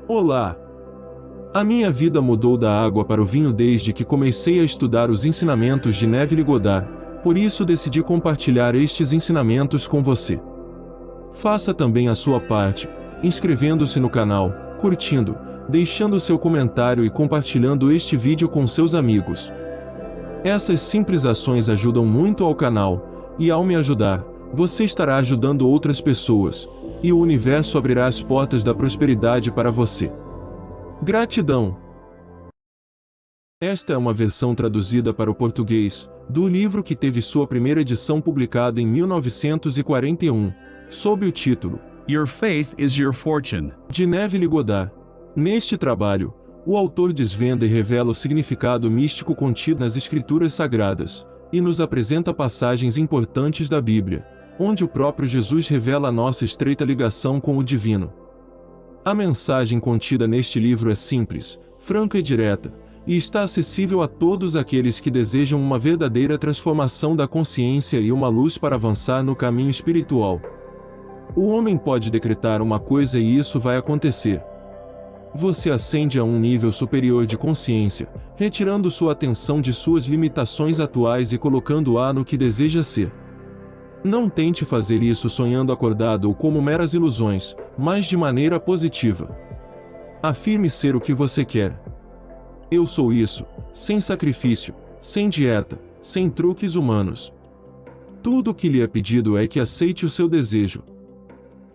Olá! A minha vida mudou da água para o vinho desde que comecei a estudar os ensinamentos de Neville Goddard, por isso decidi compartilhar estes ensinamentos com você. Faça também a sua parte, inscrevendo-se no canal, curtindo, deixando seu comentário e compartilhando este vídeo com seus amigos. Essas simples ações ajudam muito ao canal, e ao me ajudar, você estará ajudando outras pessoas, e o universo abrirá as portas da prosperidade para você. Gratidão! Esta é uma versão traduzida para o português, do livro que teve sua primeira edição publicada em 1941, sob o título Your Faith is Your Fortune, de Neville Goddard. Neste trabalho, o autor desvenda e revela o significado místico contido nas Escrituras Sagradas, e nos apresenta passagens importantes da Bíblia, onde o próprio Jesus revela a nossa estreita ligação com o divino. A mensagem contida neste livro é simples, franca e direta, e está acessível a todos aqueles que desejam uma verdadeira transformação da consciência e uma luz para avançar no caminho espiritual. O homem pode decretar uma coisa e isso vai acontecer. Você ascende a um nível superior de consciência, retirando sua atenção de suas limitações atuais e colocando-a no que deseja ser. Não tente fazer isso sonhando acordado ou como meras ilusões, mas de maneira positiva. Afirme ser o que você quer. Eu sou isso, sem sacrifício, sem dieta, sem truques humanos. Tudo o que lhe é pedido é que aceite o seu desejo.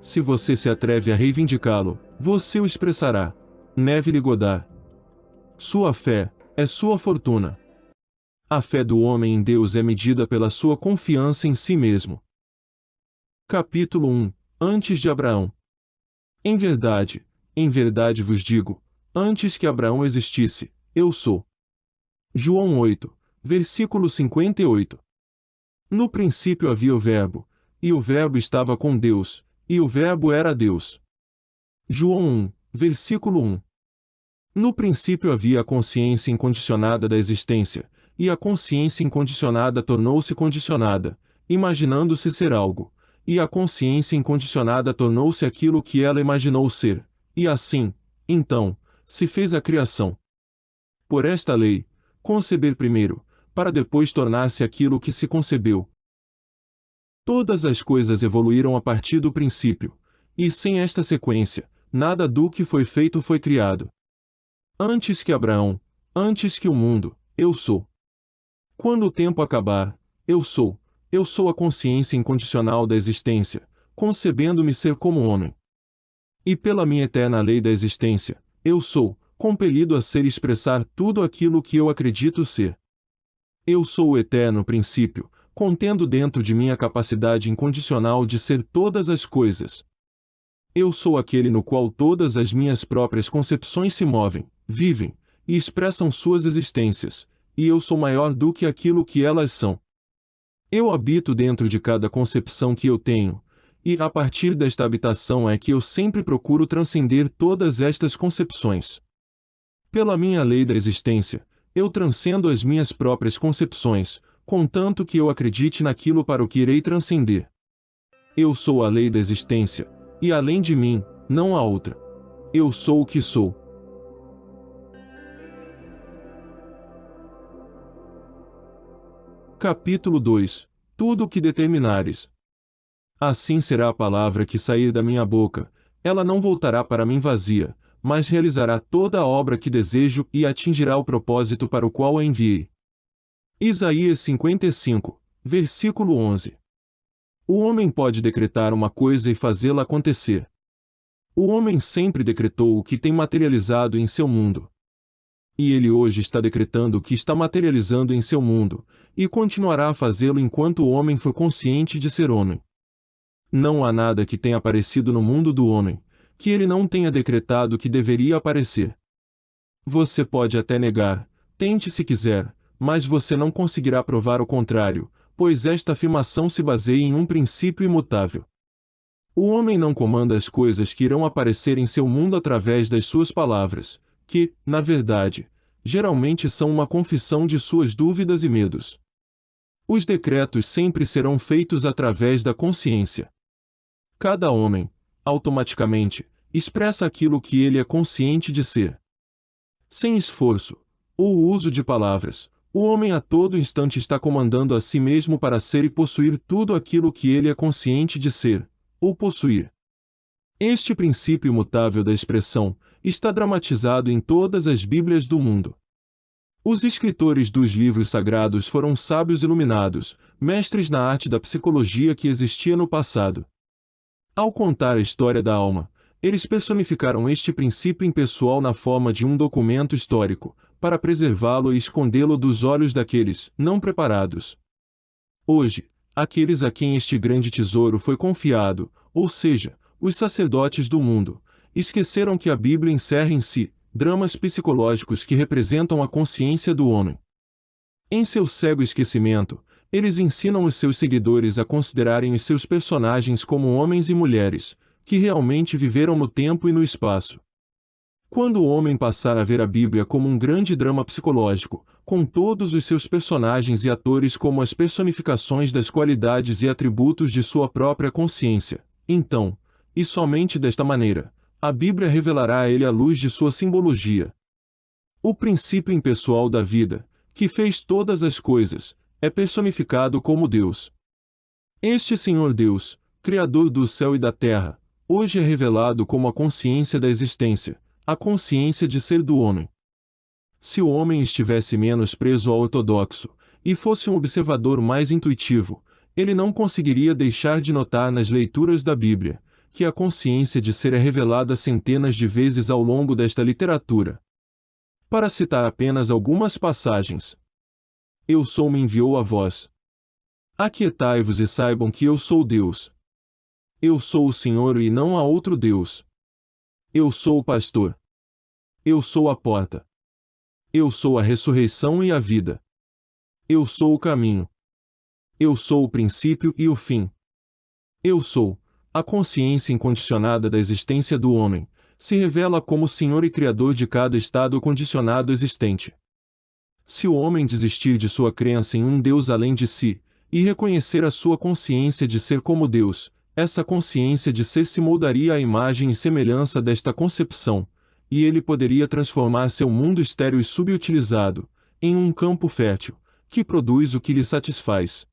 Se você se atreve a reivindicá-lo, você o expressará. Neville Goddard. Sua fé é sua fortuna. A fé do homem em Deus é medida pela sua confiança em si mesmo. Capítulo 1. Antes de Abraão. Em verdade vos digo, antes que Abraão existisse, eu sou. João 8, versículo 58. No princípio havia o Verbo, e o Verbo estava com Deus, e o Verbo era Deus. João 1, versículo 1. No princípio havia a consciência incondicionada da existência, e a consciência incondicionada tornou-se condicionada, imaginando-se ser algo, e a consciência incondicionada tornou-se aquilo que ela imaginou ser, e assim, então, se fez a criação. Por esta lei, conceber primeiro, para depois tornar-se aquilo que se concebeu. Todas as coisas evoluíram a partir do princípio, e sem esta sequência, nada do que foi feito foi criado. Antes que Abraão, antes que o mundo, eu sou. Quando o tempo acabar, eu sou a consciência incondicional da existência, concebendo-me ser como homem. E pela minha eterna lei da existência, eu sou, compelido a ser e expressar tudo aquilo que eu acredito ser. Eu sou o eterno princípio, contendo dentro de mim a capacidade incondicional de ser todas as coisas. Eu sou aquele no qual todas as minhas próprias concepções se movem, vivem, e expressam suas existências, e eu sou maior do que aquilo que elas são. Eu habito dentro de cada concepção que eu tenho, e a partir desta habitação é que eu sempre procuro transcender todas estas concepções. Pela minha lei da existência, eu transcendo as minhas próprias concepções, contanto que eu acredite naquilo para o que irei transcender. Eu sou a lei da existência, e além de mim, não há outra. Eu sou o que sou. Capítulo 2. Tudo o que determinares. Assim será a palavra que sair da minha boca, ela não voltará para mim vazia, mas realizará toda a obra que desejo e atingirá o propósito para o qual a enviei. Isaías 55, versículo 11. O homem pode decretar uma coisa e fazê-la acontecer. O homem sempre decretou o que tem materializado em seu mundo. E ele hoje está decretando o que está materializando em seu mundo, e continuará a fazê-lo enquanto o homem for consciente de ser homem. Não há nada que tenha aparecido no mundo do homem, que ele não tenha decretado que deveria aparecer. Você pode até negar, tente se quiser, mas você não conseguirá provar o contrário, pois esta afirmação se baseia em um princípio imutável. O homem não comanda as coisas que irão aparecer em seu mundo através das suas palavras, que, na verdade, geralmente são uma confissão de suas dúvidas e medos. Os decretos sempre serão feitos através da consciência. Cada homem, automaticamente, expressa aquilo que ele é consciente de ser. Sem esforço, ou uso de palavras, o homem a todo instante está comandando a si mesmo para ser e possuir tudo aquilo que ele é consciente de ser, ou possuir. Este princípio imutável da expressão está dramatizado em todas as Bíblias do mundo. Os escritores dos livros sagrados foram sábios iluminados, mestres na arte da psicologia que existia no passado. Ao contar a história da alma, eles personificaram este princípio impessoal na forma de um documento histórico, para preservá-lo e escondê-lo dos olhos daqueles não preparados. Hoje, aqueles a quem este grande tesouro foi confiado, ou seja, os sacerdotes do mundo, esqueceram que a Bíblia encerra em si dramas psicológicos que representam a consciência do homem. Em seu cego esquecimento, eles ensinam os seus seguidores a considerarem os seus personagens como homens e mulheres, que realmente viveram no tempo e no espaço. Quando o homem passar a ver a Bíblia como um grande drama psicológico, com todos os seus personagens e atores como as personificações das qualidades e atributos de sua própria consciência, então, e somente desta maneira, a Bíblia revelará a ele a luz de sua simbologia. O princípio impessoal da vida, que fez todas as coisas, é personificado como Deus. Este Senhor Deus, Criador do céu e da terra, hoje é revelado como a consciência da existência, a consciência de ser do homem. Se o homem estivesse menos preso ao ortodoxo, e fosse um observador mais intuitivo, ele não conseguiria deixar de notar nas leituras da Bíblia, que a consciência de ser é revelada centenas de vezes ao longo desta literatura. Para citar apenas algumas passagens. Eu sou me enviou a vós. Aquietai-vos e saibam que eu sou Deus. Eu sou o Senhor e não há outro Deus. Eu sou o pastor. Eu sou a porta. Eu sou a ressurreição e a vida. Eu sou o caminho. Eu sou o princípio e o fim. Eu sou. A consciência incondicionada da existência do homem se revela como Senhor e Criador de cada estado condicionado existente. Se o homem desistir de sua crença em um Deus além de si, e reconhecer a sua consciência de ser como Deus, essa consciência de ser se moldaria à imagem e semelhança desta concepção, e ele poderia transformar seu mundo estéril e subutilizado em um campo fértil, que produz o que lhe satisfaz.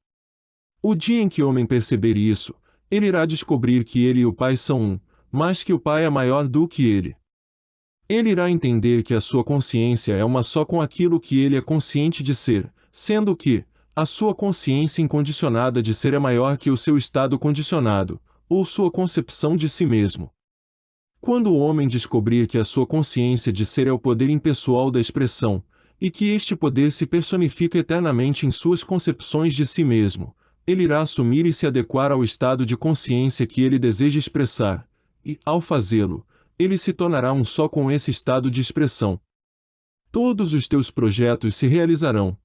O dia em que o homem perceber isso, ele irá descobrir que ele e o Pai são um, mas que o Pai é maior do que ele. Ele irá entender que a sua consciência é uma só com aquilo que ele é consciente de ser, sendo que a sua consciência incondicionada de ser é maior que o seu estado condicionado, ou sua concepção de si mesmo. Quando o homem descobrir que a sua consciência de ser é o poder impessoal da expressão, e que este poder se personifica eternamente em suas concepções de si mesmo, ele irá assumir e se adequar ao estado de consciência que ele deseja expressar, e, ao fazê-lo, ele se tornará um só com esse estado de expressão. Todos os teus projetos se realizarão.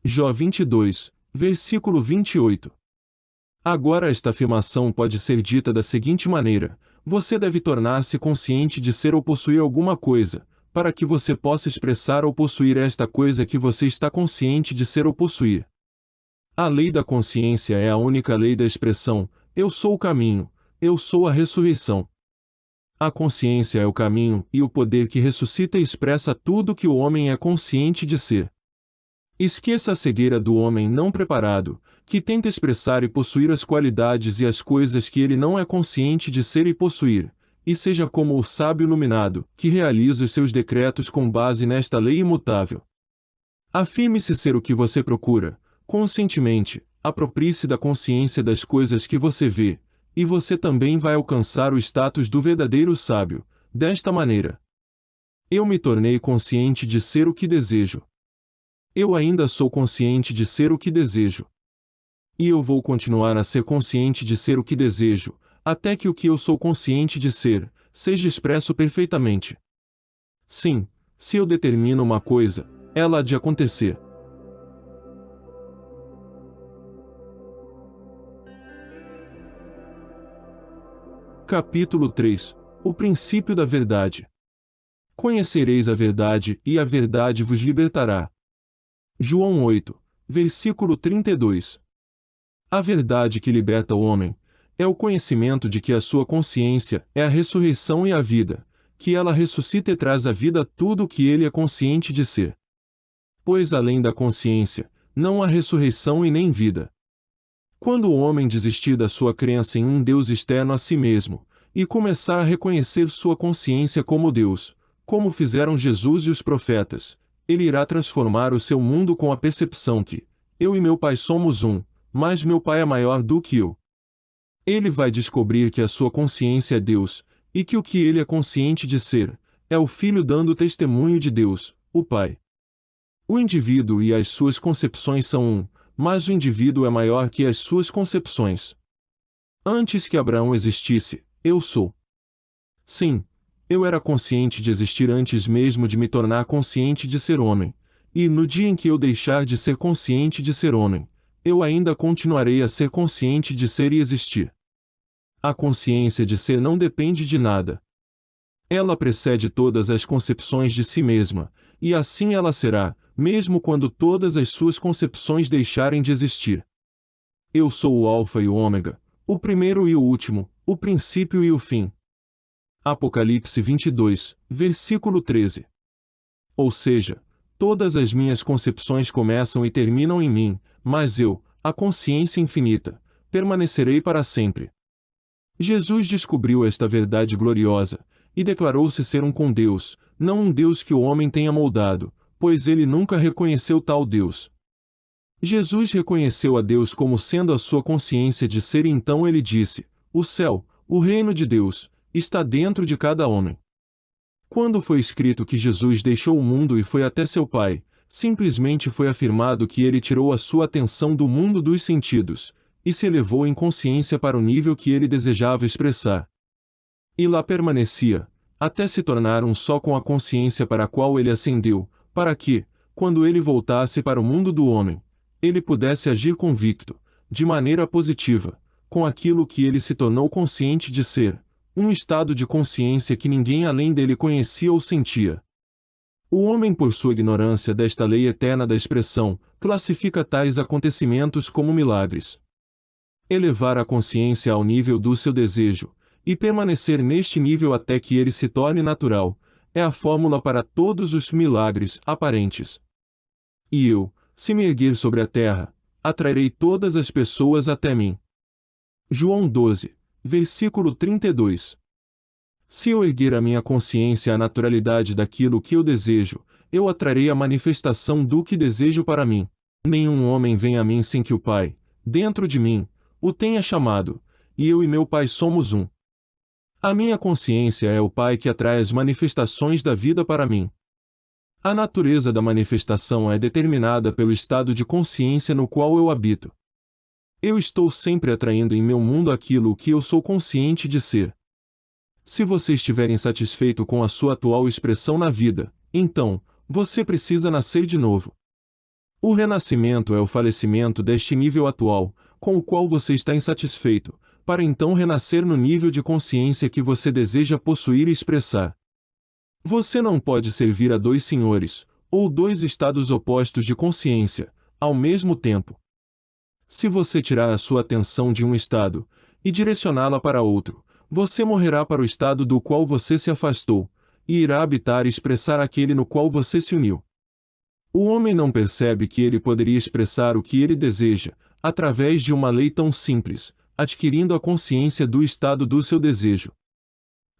Jó 22, versículo 28. Agora esta afirmação pode ser dita da seguinte maneira: você deve tornar-se consciente de ser ou possuir alguma coisa, para que você possa expressar ou possuir esta coisa que você está consciente de ser ou possuir. A lei da consciência é a única lei da expressão, eu sou o caminho, eu sou a ressurreição. A consciência é o caminho e o poder que ressuscita e expressa tudo que o homem é consciente de ser. Esqueça a cegueira do homem não preparado, que tenta expressar e possuir as qualidades e as coisas que ele não é consciente de ser e possuir, e seja como o sábio iluminado, que realiza os seus decretos com base nesta lei imutável. Afirme-se ser o que você procura. Conscientemente, aproprie-se da consciência das coisas que você vê, e você também vai alcançar o status do verdadeiro sábio, desta maneira. Eu me tornei consciente de ser o que desejo. Eu ainda sou consciente de ser o que desejo. E eu vou continuar a ser consciente de ser o que desejo, até que o que eu sou consciente de ser, seja expresso perfeitamente. Sim, se eu determino uma coisa, ela há de acontecer. Capítulo 3 O princípio da verdade. Conhecereis a verdade, e a verdade vos libertará. João 8, versículo 32. A verdade que liberta o homem É o conhecimento de que a sua consciência é a ressurreição e a vida, que ela ressuscita e traz à vida tudo o que ele é consciente de ser. Pois além da consciência, não há ressurreição e nem vida. Quando o homem desistir da sua crença em um Deus externo a si mesmo, e começar a reconhecer sua consciência como Deus, como fizeram Jesus e os profetas, ele irá transformar o seu mundo com a percepção que, eu e meu Pai somos um, mas meu Pai é maior do que eu. Ele vai descobrir que a sua consciência é Deus, e que o que ele é consciente de ser, é o Filho dando testemunho de Deus, o Pai. O indivíduo e as suas concepções são um, mas o indivíduo é maior que as suas concepções. Antes que Abraão existisse, eu sou. Sim, eu era consciente de existir antes mesmo de me tornar consciente de ser homem, e no dia em que eu deixar de ser consciente de ser homem, eu ainda continuarei a ser consciente de ser e existir. A consciência de ser não depende de nada. Ela precede todas as concepções de si mesma, e assim ela será, mesmo quando todas as suas concepções deixarem de existir. Eu sou o Alfa e o Ômega, o primeiro e o último, o princípio e o fim. Apocalipse 22, versículo 13. Ou seja, todas as minhas concepções começam e terminam em mim, mas eu, a consciência infinita, permanecerei para sempre. Jesus descobriu esta verdade gloriosa, e declarou-se ser um com Deus, não um Deus que o homem tenha moldado, pois ele nunca reconheceu tal Deus. Jesus reconheceu a Deus como sendo a sua consciência de ser e então ele disse, o céu, o reino de Deus, está dentro de cada homem. Quando foi escrito que Jesus deixou o mundo e foi até seu Pai, simplesmente foi afirmado que ele tirou a sua atenção do mundo dos sentidos, e se elevou em consciência para o nível que ele desejava expressar. E lá permanecia, até se tornar um só com a consciência para a qual ele ascendeu, para que, quando ele voltasse para o mundo do homem, ele pudesse agir convicto, de maneira positiva, com aquilo que ele se tornou consciente de ser, um estado de consciência que ninguém além dele conhecia ou sentia. O homem, por sua ignorância desta lei eterna da expressão, classifica tais acontecimentos como milagres. Elevar a consciência ao nível do seu desejo, e permanecer neste nível até que ele se torne natural, é a fórmula para todos os milagres aparentes. E eu, se me erguer sobre a terra, atrairei todas as pessoas até mim. João 12, versículo 32. Se eu erguer a minha consciência à naturalidade daquilo que eu desejo, eu atrarei a manifestação do que desejo para mim. Nenhum homem vem a mim sem que o Pai, dentro de mim, o tenha chamado, e eu e meu Pai somos um. A minha consciência é o Pai que atrai as manifestações da vida para mim. A natureza da manifestação é determinada pelo estado de consciência no qual eu habito. Eu estou sempre atraindo em meu mundo aquilo que eu sou consciente de ser. Se você estiver insatisfeito com a sua atual expressão na vida, então, você precisa nascer de novo. O renascimento é o falecimento deste nível atual, com o qual você está insatisfeito, para então renascer no nível de consciência que você deseja possuir e expressar. Você não pode servir a dois senhores, ou dois estados opostos de consciência, ao mesmo tempo. Se você tirar a sua atenção de um estado, e direcioná-la para outro, você morrerá para o estado do qual você se afastou, e irá habitar e expressar aquele no qual você se uniu. O homem não percebe que ele poderia expressar o que ele deseja, através de uma lei tão simples, adquirindo a consciência do estado do seu desejo.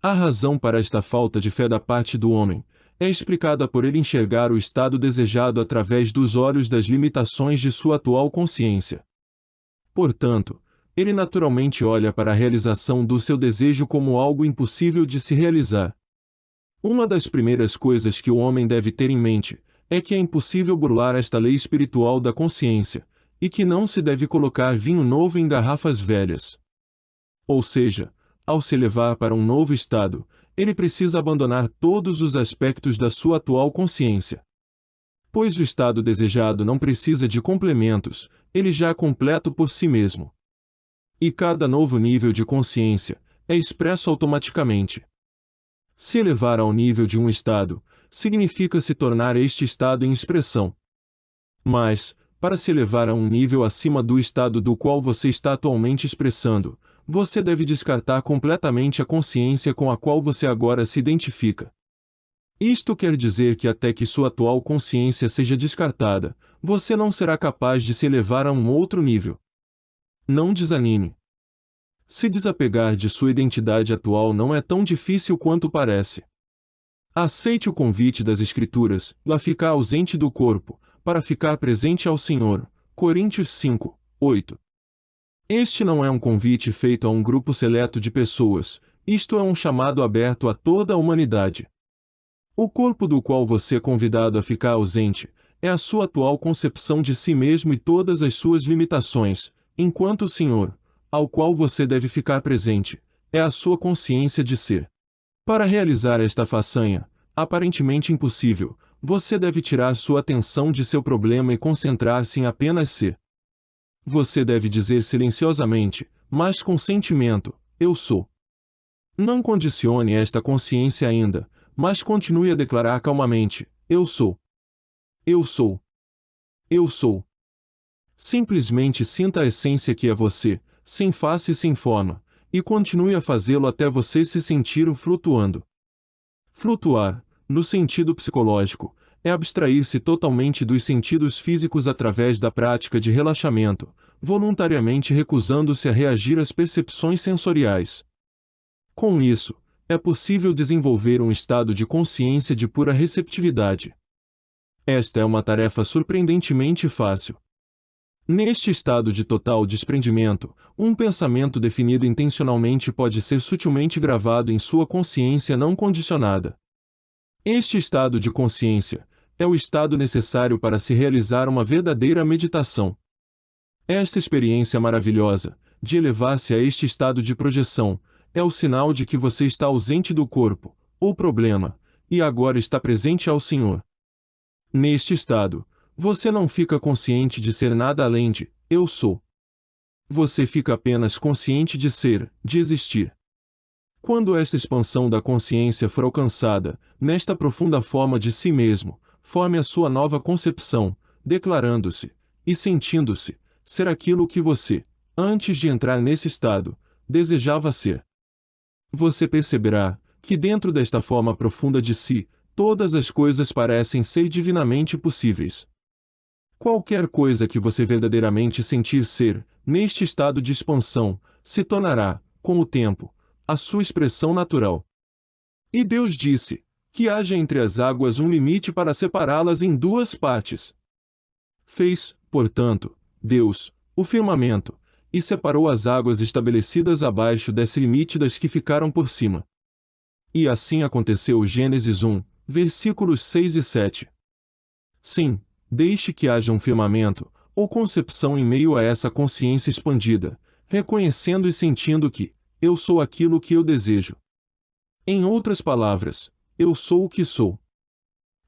A razão para esta falta de fé da parte do homem é explicada por ele enxergar o estado desejado através dos olhos das limitações de sua atual consciência. Portanto, ele naturalmente olha para a realização do seu desejo como algo impossível de se realizar. Uma das primeiras coisas que o homem deve ter em mente é que é impossível burlar esta lei espiritual da consciência, e que não se deve colocar vinho novo em garrafas velhas. Ou seja, ao se elevar para um novo estado, ele precisa abandonar todos os aspectos da sua atual consciência. Pois o estado desejado não precisa de complementos, ele já é completo por si mesmo. E cada novo nível de consciência é expresso automaticamente. Se elevar ao nível de um estado, significa se tornar este estado em expressão. Mas, para se elevar a um nível acima do estado do qual você está atualmente expressando, você deve descartar completamente a consciência com a qual você agora se identifica. Isto quer dizer que até que sua atual consciência seja descartada, você não será capaz de se elevar a um outro nível. Não desanime. Se desapegar de sua identidade atual não é tão difícil quanto parece. Aceite o convite das Escrituras, a ficar ausente do corpo, para ficar presente ao Senhor. Coríntios 5, 8. Este não é um convite feito a um grupo seleto de pessoas, isto é um chamado aberto a toda a humanidade. O corpo do qual você é convidado a ficar ausente é a sua atual concepção de si mesmo e todas as suas limitações, enquanto o Senhor, ao qual você deve ficar presente, é a sua consciência de ser. Para realizar esta façanha, aparentemente impossível, você deve tirar sua atenção de seu problema e concentrar-se em apenas ser. Você deve dizer silenciosamente, mas com sentimento, eu sou. Não condicione esta consciência ainda, mas continue a declarar calmamente, eu sou. Eu sou. Eu sou. Simplesmente sinta a essência que é você, sem face e sem forma, e continue a fazê-lo até você se sentir flutuando. Flutuar, no sentido psicológico, é abstrair-se totalmente dos sentidos físicos através da prática de relaxamento, voluntariamente recusando-se a reagir às percepções sensoriais. Com isso, é possível desenvolver um estado de consciência de pura receptividade. Esta é uma tarefa surpreendentemente fácil. Neste estado de total desprendimento, um pensamento definido intencionalmente pode ser sutilmente gravado em sua consciência não condicionada. Este estado de consciência é o estado necessário para se realizar uma verdadeira meditação. Esta experiência maravilhosa, de elevar-se a este estado de projeção, é o sinal de que você está ausente do corpo, ou problema, e agora está presente ao Senhor. Neste estado, você não fica consciente de ser nada além de eu sou. Você fica apenas consciente de ser, de existir. Quando esta expansão da consciência for alcançada, nesta profunda forma de si mesmo, forme a sua nova concepção, declarando-se, e sentindo-se, ser aquilo que você, antes de entrar nesse estado, desejava ser. Você perceberá que dentro desta forma profunda de si, todas as coisas parecem ser divinamente possíveis. Qualquer coisa que você verdadeiramente sentir ser, neste estado de expansão, se tornará, com o tempo, a sua expressão natural. E Deus disse, que haja entre as águas um limite para separá-las em duas partes. Fez, portanto, Deus, o firmamento, e separou as águas estabelecidas abaixo desse limite das que ficaram por cima. E assim aconteceu. Gênesis 1, versículos 6 e 7. Sim, deixe que haja um firmamento, ou concepção em meio a essa consciência expandida, reconhecendo e sentindo que, eu sou aquilo que eu desejo. Em outras palavras, eu sou o que sou.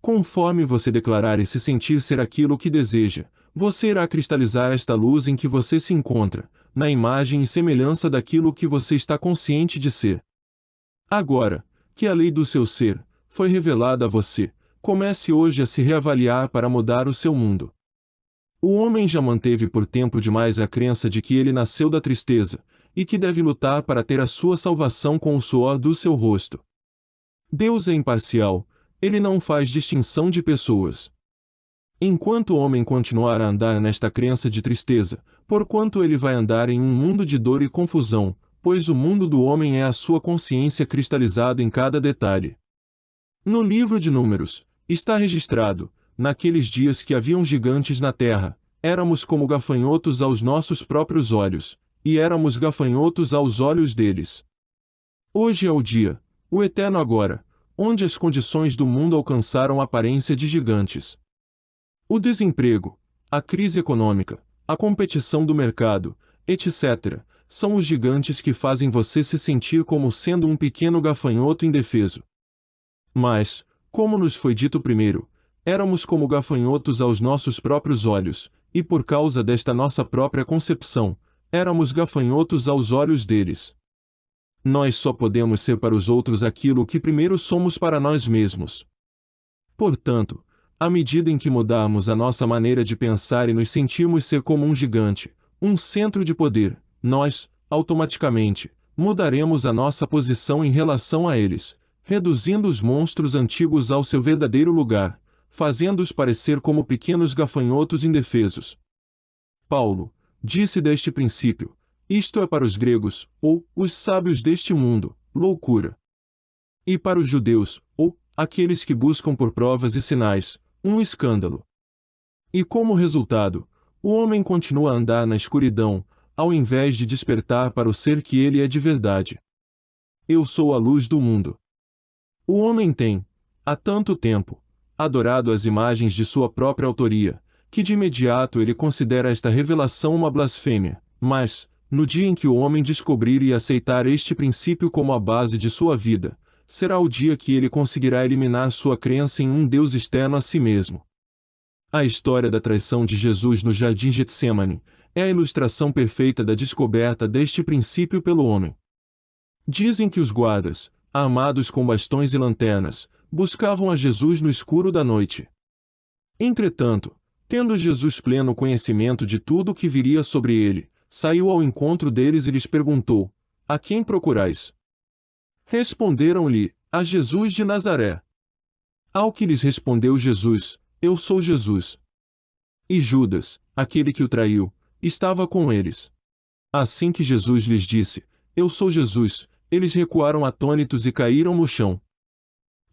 Conforme você declarar e se sentir ser aquilo que deseja, você irá cristalizar esta luz em que você se encontra, na imagem e semelhança daquilo que você está consciente de ser. Agora, que a lei do seu ser foi revelada a você, comece hoje a se reavaliar para mudar o seu mundo. O homem já manteve por tempo demais a crença de que ele nasceu da tristeza, e que deve lutar para ter a sua salvação com o suor do seu rosto. Deus é imparcial, ele não faz distinção de pessoas. Enquanto o homem continuar a andar nesta crença de tristeza, porquanto ele vai andar em um mundo de dor e confusão, pois o mundo do homem é a sua consciência cristalizada em cada detalhe. No livro de Números, está registrado, naqueles dias que haviam gigantes na terra, éramos como gafanhotos aos nossos próprios olhos, e éramos gafanhotos aos olhos deles. Hoje é o dia, o eterno agora, onde as condições do mundo alcançaram a aparência de gigantes. O desemprego, a crise econômica, a competição do mercado, etc., são os gigantes que fazem você se sentir como sendo um pequeno gafanhoto indefeso. Mas, como nos foi dito primeiro, éramos como gafanhotos aos nossos próprios olhos, e por causa desta nossa própria concepção, éramos gafanhotos aos olhos deles. Nós só podemos ser para os outros aquilo que primeiro somos para nós mesmos. Portanto, à medida em que mudarmos a nossa maneira de pensar e nos sentirmos ser como um gigante, um centro de poder, nós, automaticamente, mudaremos a nossa posição em relação a eles, reduzindo os monstros antigos ao seu verdadeiro lugar, fazendo-os parecer como pequenos gafanhotos indefesos. Paulo disse deste princípio: isto é para os gregos, ou os sábios deste mundo, loucura. E para os judeus, ou aqueles que buscam por provas e sinais, um escândalo. E como resultado, o homem continua a andar na escuridão, ao invés de despertar para o ser que ele é de verdade. Eu sou a luz do mundo. O homem tem, há tanto tempo, adorado as imagens de sua própria autoria, que de imediato ele considera esta revelação uma blasfêmia, mas, no dia em que o homem descobrir e aceitar este princípio como a base de sua vida, será o dia que ele conseguirá eliminar sua crença em um Deus externo a si mesmo. A história da traição de Jesus no jardim Getsêmani é a ilustração perfeita da descoberta deste princípio pelo homem. Dizem que os guardas, armados com bastões e lanternas, buscavam a Jesus no escuro da noite. Entretanto, tendo Jesus pleno conhecimento de tudo o que viria sobre ele, saiu ao encontro deles e lhes perguntou: a quem procurais? Responderam-lhe: a Jesus de Nazaré. Ao que lhes respondeu Jesus: eu sou Jesus. E Judas, aquele que o traiu, estava com eles. Assim que Jesus lhes disse: eu sou Jesus, eles recuaram atônitos e caíram no chão.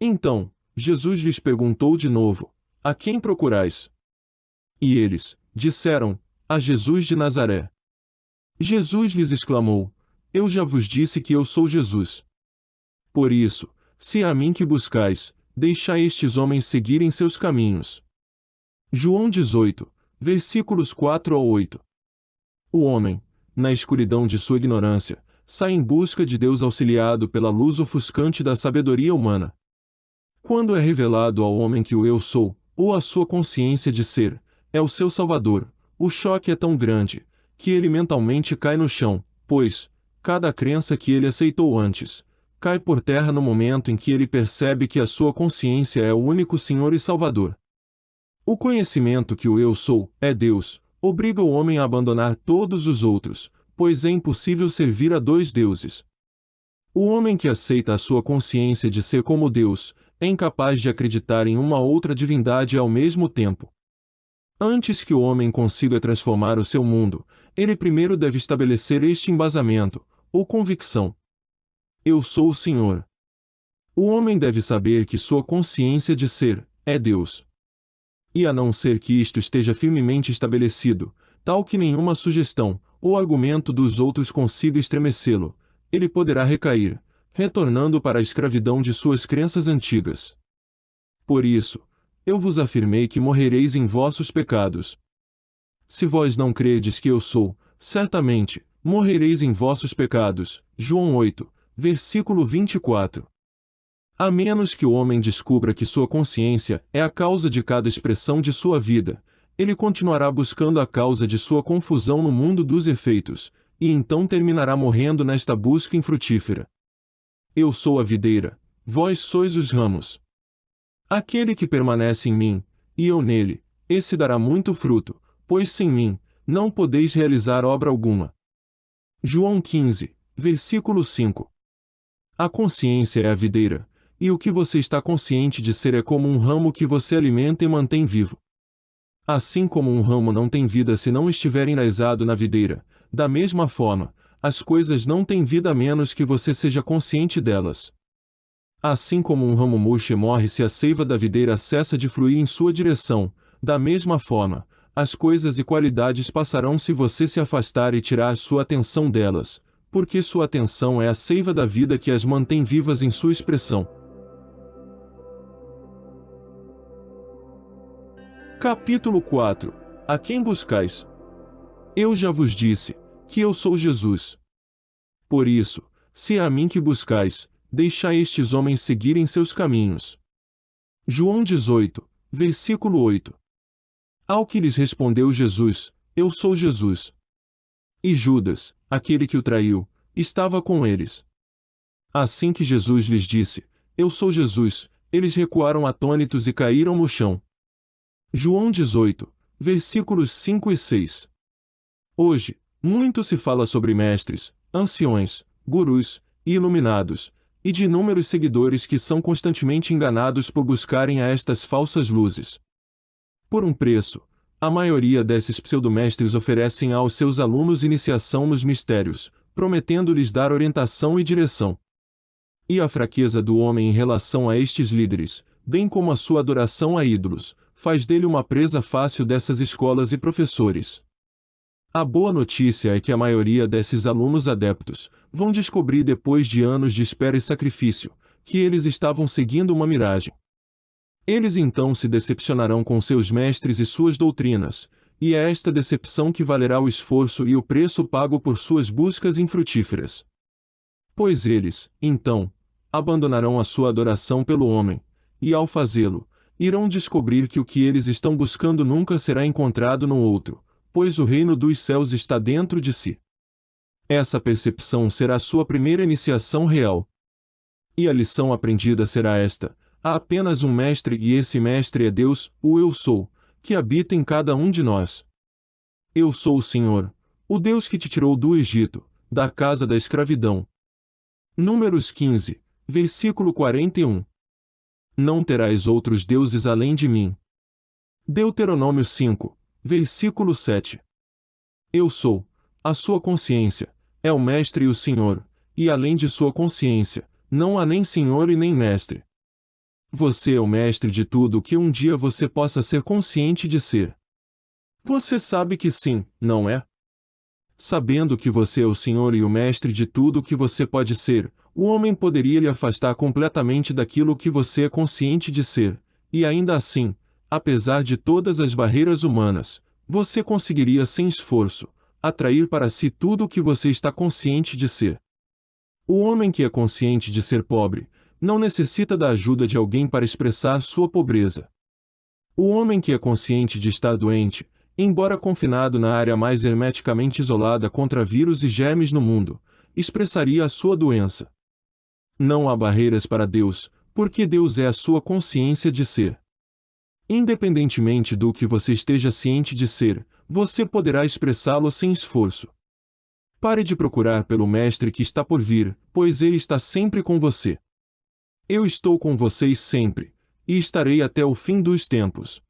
Então, Jesus lhes perguntou de novo: a quem procurais? E eles disseram: a Jesus de Nazaré. Jesus lhes exclamou: eu já vos disse que eu sou Jesus. Por isso, se é a mim que buscais, deixai estes homens seguirem seus caminhos. João 18, versículos 4 a 8. O homem, na escuridão de sua ignorância, sai em busca de Deus auxiliado pela luz ofuscante da sabedoria humana. Quando é revelado ao homem que o eu sou, ou a sua consciência de ser, é o seu Salvador, o choque é tão grande, que ele mentalmente cai no chão, pois, cada crença que ele aceitou antes, cai por terra no momento em que ele percebe que a sua consciência é o único Senhor e Salvador. O conhecimento que o eu sou é Deus obriga o homem a abandonar todos os outros, pois é impossível servir a dois deuses. O homem que aceita a sua consciência de ser como Deus é incapaz de acreditar em uma outra divindade ao mesmo tempo. Antes que o homem consiga transformar o seu mundo, ele primeiro deve estabelecer este embasamento, ou convicção: eu sou o Senhor. O homem deve saber que sua consciência de ser é Deus. E a não ser que isto esteja firmemente estabelecido, tal que nenhuma sugestão ou argumento dos outros consiga estremecê-lo, ele poderá recair, retornando para a escravidão de suas crenças antigas. Por isso, eu vos afirmei que morrereis em vossos pecados. Se vós não credes que eu sou, certamente, morrereis em vossos pecados. João 8, versículo 24. A menos que o homem descubra que sua consciência é a causa de cada expressão de sua vida, ele continuará buscando a causa de sua confusão no mundo dos efeitos, e então terminará morrendo nesta busca infrutífera. Eu sou a videira, vós sois os ramos. Aquele que permanece em mim, e eu nele, esse dará muito fruto, pois sem mim, não podeis realizar obra alguma. João 15, versículo 5. A consciência é a videira, e o que você está consciente de ser é como um ramo que você alimenta e mantém vivo. Assim como um ramo não tem vida se não estiver enraizado na videira, da mesma forma, as coisas não têm vida a menos que você seja consciente delas. Assim como um ramo murcho morre se a seiva da videira cessa de fluir em sua direção, da mesma forma, as coisas e qualidades passarão se você se afastar e tirar sua atenção delas, porque sua atenção é a seiva da vida que as mantém vivas em sua expressão. Capítulo 4. A quem buscais? Eu já vos disse, que eu sou Jesus. Por isso, se é a mim que buscais, deixai estes homens seguirem seus caminhos. João 18, versículo 8. Ao que lhes respondeu Jesus: eu sou Jesus. E Judas, aquele que o traiu, estava com eles. Assim que Jesus lhes disse: eu sou Jesus, eles recuaram atônitos e caíram no chão. João 18, versículos 5 e 6. Hoje, Muito se fala sobre mestres, anciões, gurus e iluminados, e de inúmeros seguidores que são constantemente enganados por buscarem a estas falsas luzes. Por um preço, a maioria desses pseudomestres oferecem aos seus alunos iniciação nos mistérios, prometendo-lhes dar orientação e direção. E a fraqueza do homem em relação a estes líderes, bem como a sua adoração a ídolos, faz dele uma presa fácil dessas escolas e professores. A boa notícia é que a maioria desses alunos adeptos vão descobrir depois de anos de espera e sacrifício que eles estavam seguindo uma miragem. Eles então se decepcionarão com seus mestres e suas doutrinas, e é esta decepção que valerá o esforço e o preço pago por suas buscas infrutíferas. Pois eles, então, abandonarão a sua adoração pelo homem, e ao fazê-lo, irão descobrir que o que eles estão buscando nunca será encontrado no outro, pois o reino dos céus está dentro de si. Essa percepção será sua primeira iniciação real. E a lição aprendida será esta: há apenas um mestre e esse mestre é Deus, o Eu Sou, que habita em cada um de nós. Eu sou o Senhor, o Deus que te tirou do Egito, da casa da escravidão. Números 15, versículo 41. Não terás outros deuses além de mim. Deuteronômio 5, versículo 7. Eu sou, a sua consciência, é o mestre e o Senhor, e além de sua consciência, não há nem Senhor e nem mestre. Você é o mestre de tudo o que um dia você possa ser consciente de ser. Você sabe que sim, não é? Sabendo que você é o Senhor e o mestre de tudo o que você pode ser, o homem poderia lhe afastar completamente daquilo que você é consciente de ser, e ainda assim, apesar de todas as barreiras humanas, você conseguiria sem esforço atrair para si tudo o que você está consciente de ser. O homem que é consciente de ser pobre não necessita da ajuda de alguém para expressar sua pobreza. O homem que é consciente de estar doente, embora confinado na área mais hermeticamente isolada contra vírus e germes no mundo, expressaria a sua doença. Não há barreiras para Deus, porque Deus é a sua consciência de ser. Independentemente do que você esteja ciente de ser, você poderá expressá-lo sem esforço. Pare de procurar pelo Mestre que está por vir, pois ele está sempre com você. Eu estou com vocês sempre, e estarei até o fim dos tempos.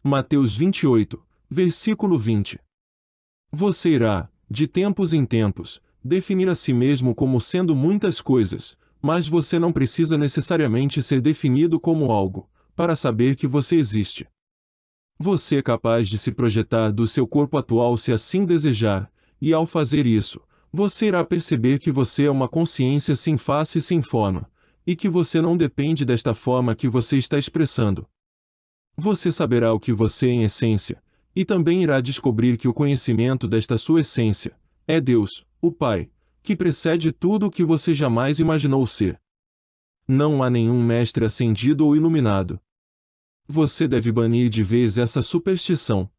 Mateus 28, versículo 20. Você irá, de tempos em tempos, definir a si mesmo como sendo muitas coisas, mas você não precisa necessariamente ser definido como algo, para saber que você existe. Você é capaz de se projetar do seu corpo atual se assim desejar, e ao fazer isso, você irá perceber que você é uma consciência sem face e sem forma, e que você não depende desta forma que você está expressando. Você saberá o que você é em essência, e também irá descobrir que o conhecimento desta sua essência é Deus, o Pai, que precede tudo o que você jamais imaginou ser. Não há nenhum mestre ascendido ou iluminado. Você deve banir de vez essa superstição.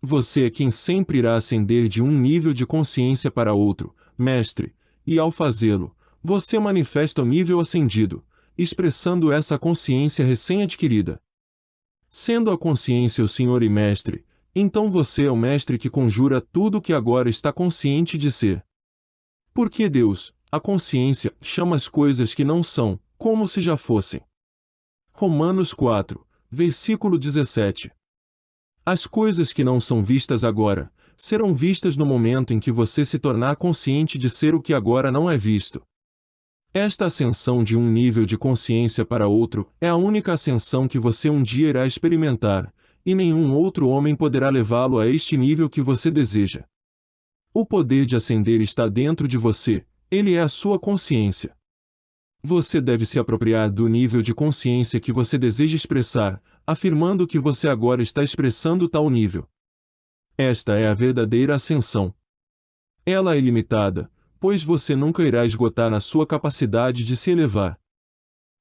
Você é quem sempre irá ascender de um nível de consciência para outro, mestre, e ao fazê-lo, você manifesta o nível ascendido, expressando essa consciência recém-adquirida. Sendo a consciência o Senhor e Mestre, então você é o Mestre que conjura tudo o que agora está consciente de ser. Porque Deus, a consciência, chama as coisas que não são, como se já fossem. Romanos 4, versículo 17. As coisas que não são vistas agora, serão vistas no momento em que você se tornar consciente de ser o que agora não é visto. Esta ascensão de um nível de consciência para outro é a única ascensão que você um dia irá experimentar, e nenhum outro homem poderá levá-lo a este nível que você deseja. O poder de ascender está dentro de você, ele é a sua consciência. Você deve se apropriar do nível de consciência que você deseja expressar, afirmando que você agora está expressando tal nível. Esta é a verdadeira ascensão. Ela é ilimitada, pois você nunca irá esgotar a sua capacidade de se elevar.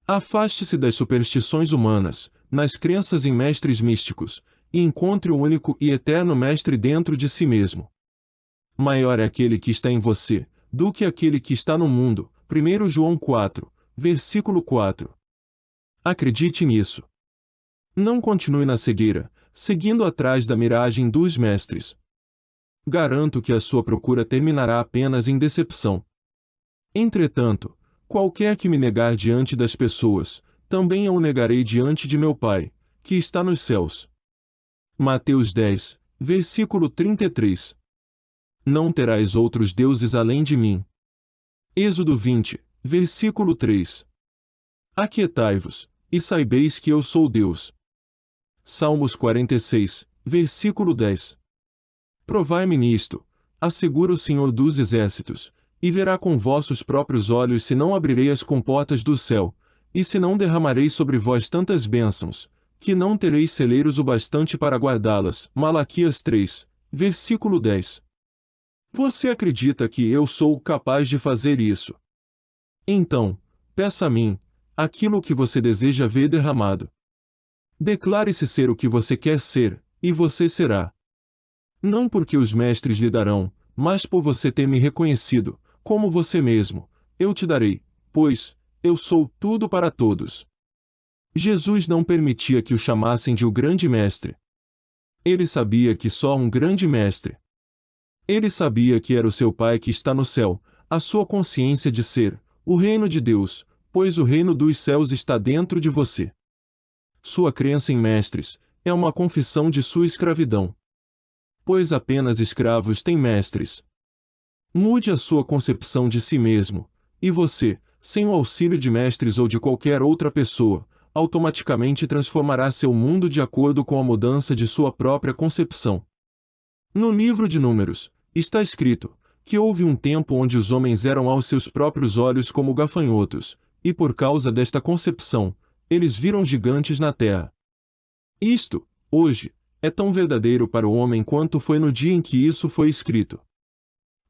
Afaste-se das superstições humanas, nas crenças em mestres místicos, e encontre o único e eterno mestre dentro de si mesmo. Maior é aquele que está em você, do que aquele que está no mundo. 1 João 4, versículo 4. Acredite nisso. Não continue na cegueira, seguindo atrás da miragem dos mestres. Garanto que a sua procura terminará apenas em decepção. Entretanto, qualquer que me negar diante das pessoas, também eu o negarei diante de meu Pai, que está nos céus. Mateus 10, versículo 33. Não terás outros deuses além de mim. Êxodo 20, versículo 3. Aquietai-vos, e saibeis que eu sou Deus. Salmos 46, versículo 10. Provai-me nisto, assegura o Senhor dos Exércitos, e verá com vossos próprios olhos se não abrirei as comportas do céu, e se não derramarei sobre vós tantas bênçãos, que não tereis celeiros o bastante para guardá-las. Malaquias 3, versículo 10. Você acredita que eu sou capaz de fazer isso? Então, peça a mim, aquilo que você deseja ver derramado. Declare-se ser o que você quer ser, e você será. Não porque os mestres lhe darão, mas por você ter me reconhecido, como você mesmo, eu te darei, pois, eu sou tudo para todos. Jesus não permitia que o chamassem de o grande mestre. Ele sabia que só um grande mestre. Ele sabia que era o seu Pai que está no céu, a sua consciência de ser, o reino de Deus, pois o reino dos céus está dentro de você. Sua crença em mestres é uma confissão de sua escravidão. Pois apenas escravos têm mestres. Mude a sua concepção de si mesmo, e você, sem o auxílio de mestres ou de qualquer outra pessoa, automaticamente transformará seu mundo de acordo com a mudança de sua própria concepção. No livro de Números, está escrito que houve um tempo onde os homens eram aos seus próprios olhos como gafanhotos, e por causa desta concepção, eles viram gigantes na terra. Isto, hoje, é tão verdadeiro para o homem quanto foi no dia em que isso foi escrito.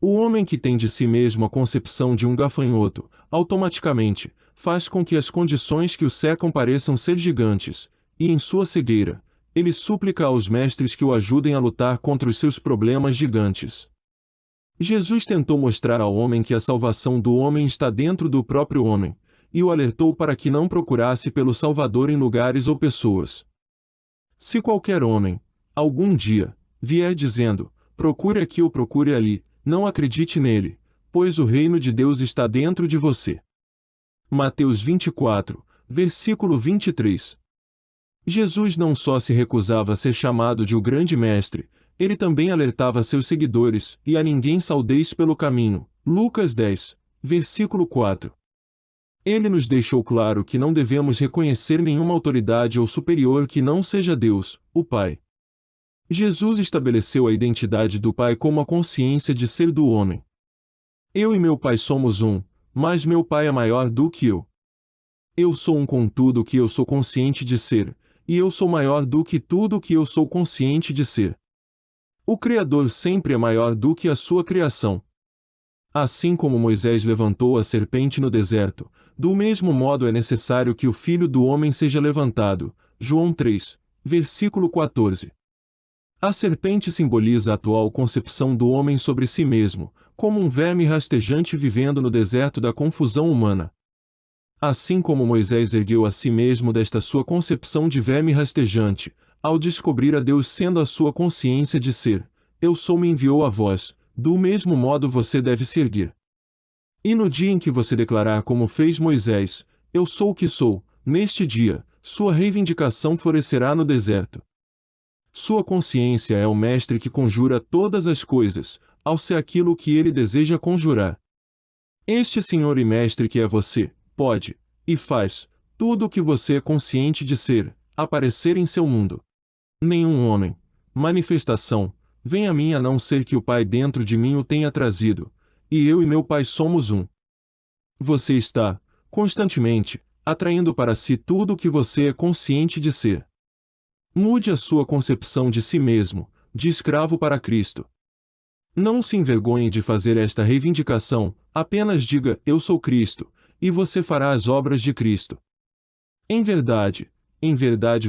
O homem que tem de si mesmo a concepção de um gafanhoto, automaticamente, faz com que as condições que o cercam pareçam ser gigantes, e em sua cegueira, ele suplica aos mestres que o ajudem a lutar contra os seus problemas gigantes. Jesus tentou mostrar ao homem que a salvação do homem está dentro do próprio homem, e o alertou para que não procurasse pelo Salvador em lugares ou pessoas. Se qualquer homem, algum dia, vier dizendo, procure aqui ou procure ali, não acredite nele, pois o reino de Deus está dentro de você. Mateus 24, versículo 23. Jesus não só se recusava a ser chamado de o grande mestre, ele também alertava seus seguidores, e a ninguém saudeis pelo caminho. Lucas 10, versículo 4. Ele nos deixou claro que não devemos reconhecer nenhuma autoridade ou superior que não seja Deus, o Pai. Jesus estabeleceu a identidade do Pai como a consciência de ser do homem. Eu e meu Pai somos um, mas meu Pai é maior do que eu. Eu sou um com tudo que eu sou consciente de ser, e eu sou maior do que tudo que eu sou consciente de ser. O Criador sempre é maior do que a sua criação. Assim como Moisés levantou a serpente no deserto, do mesmo modo é necessário que o Filho do Homem seja levantado. João 3, versículo 14. A serpente simboliza a atual concepção do homem sobre si mesmo, como um verme rastejante vivendo no deserto da confusão humana. Assim como Moisés ergueu a si mesmo desta sua concepção de verme rastejante, ao descobrir a Deus sendo a sua consciência de ser, eu sou me enviou a vós, do mesmo modo você deve se erguer. E no dia em que você declarar como fez Moisés, eu sou o que sou, neste dia, sua reivindicação florescerá no deserto. Sua consciência é o mestre que conjura todas as coisas, ao ser aquilo que ele deseja conjurar. Este Senhor e Mestre que é você, pode, e faz, tudo o que você é consciente de ser, aparecer em seu mundo. Nenhum homem, manifestação, vem a mim a não ser que o Pai dentro de mim o tenha trazido, e eu e meu Pai somos um. Você está, constantemente, atraindo para si tudo o que você é consciente de ser. Mude a sua concepção de si mesmo, de escravo para Cristo. Não se envergonhe de fazer esta reivindicação, apenas diga, eu sou Cristo, e você fará as obras de Cristo. Em verdade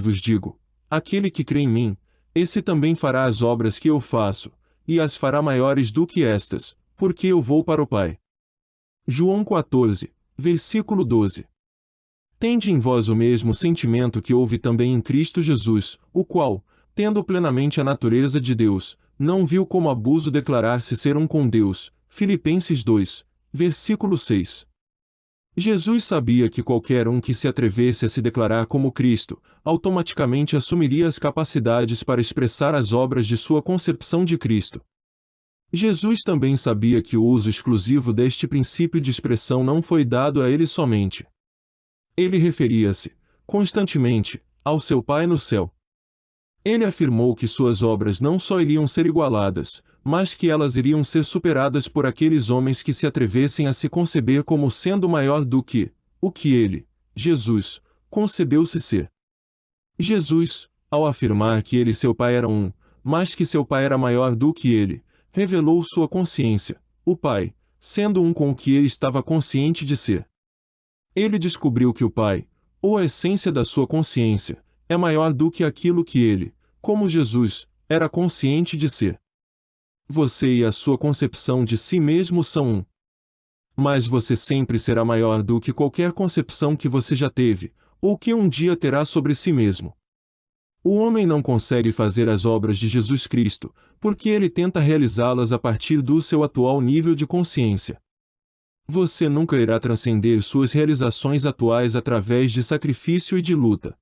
vos digo, aquele que crê em mim, esse também fará as obras que eu faço, e as fará maiores do que estas, porque eu vou para o Pai. João 14, versículo 12. Tende em vós o mesmo sentimento que houve também em Cristo Jesus, o qual, tendo plenamente a natureza de Deus, não viu como abuso declarar-se ser um com Deus. Filipenses 2, versículo 6. Jesus sabia que qualquer um que se atrevesse a se declarar como Cristo, automaticamente assumiria as capacidades para expressar as obras de sua concepção de Cristo. Jesus também sabia que o uso exclusivo deste princípio de expressão não foi dado a ele somente. Ele referia-se, constantemente, ao seu Pai no céu. Ele afirmou que suas obras não só iriam ser igualadas, mas que elas iriam ser superadas por aqueles homens que se atrevessem a se conceber como sendo maior do que o que ele, Jesus, concebeu-se ser. Jesus, ao afirmar que ele e seu Pai eram um, mas que seu Pai era maior do que ele, revelou sua consciência, o Pai, sendo um com o que ele estava consciente de ser. Ele descobriu que o Pai, ou a essência da sua consciência, é maior do que aquilo que ele, como Jesus, era consciente de ser. Você e a sua concepção de si mesmo são um. Mas você sempre será maior do que qualquer concepção que você já teve, ou que um dia terá sobre si mesmo. O homem não consegue fazer as obras de Jesus Cristo, porque ele tenta realizá-las a partir do seu atual nível de consciência. Você nunca irá transcender suas realizações atuais através de sacrifício e de luta.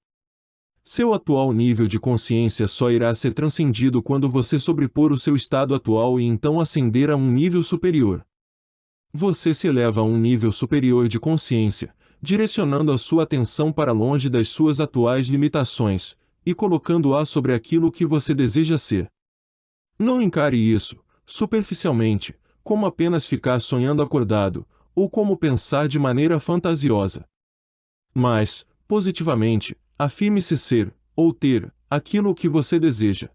Seu atual nível de consciência só irá ser transcendido quando você sobrepor o seu estado atual e então ascender a um nível superior. Você se eleva a um nível superior de consciência, direcionando a sua atenção para longe das suas atuais limitações, e colocando-a sobre aquilo que você deseja ser. Não encare isso, superficialmente, como apenas ficar sonhando acordado, ou como pensar de maneira fantasiosa. Mas, positivamente, afirme-se ser, ou ter, aquilo que você deseja.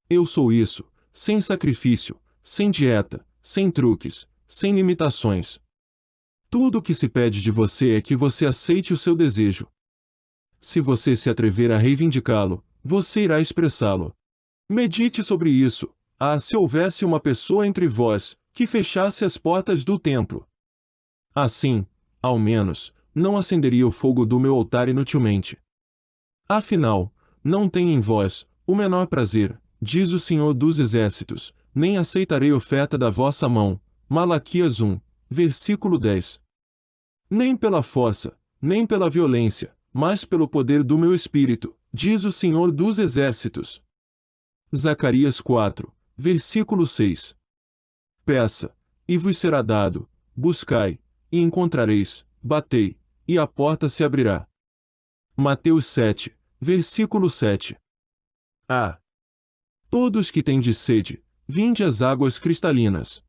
Eu sou isso, sem sacrifício, sem dieta, sem truques, sem limitações. Tudo o que se pede de você é que você aceite o seu desejo. Se você se atrever a reivindicá-lo, você irá expressá-lo. Medite sobre isso. Se houvesse uma pessoa entre vós, que fechasse as portas do templo. Assim, ao menos, não acenderia o fogo do meu altar inutilmente. Afinal, não tem em vós o menor prazer, diz o Senhor dos Exércitos, nem aceitarei oferta da vossa mão. Malaquias 1, versículo 10. Nem pela força, nem pela violência, mas pelo poder do meu Espírito, diz o Senhor dos Exércitos. Zacarias 4, versículo 6. Peça, e vos será dado, buscai, e encontrareis, batei, e a porta se abrirá. Mateus 7, versículo 7. Todos que tendes sede, vinde às águas cristalinas.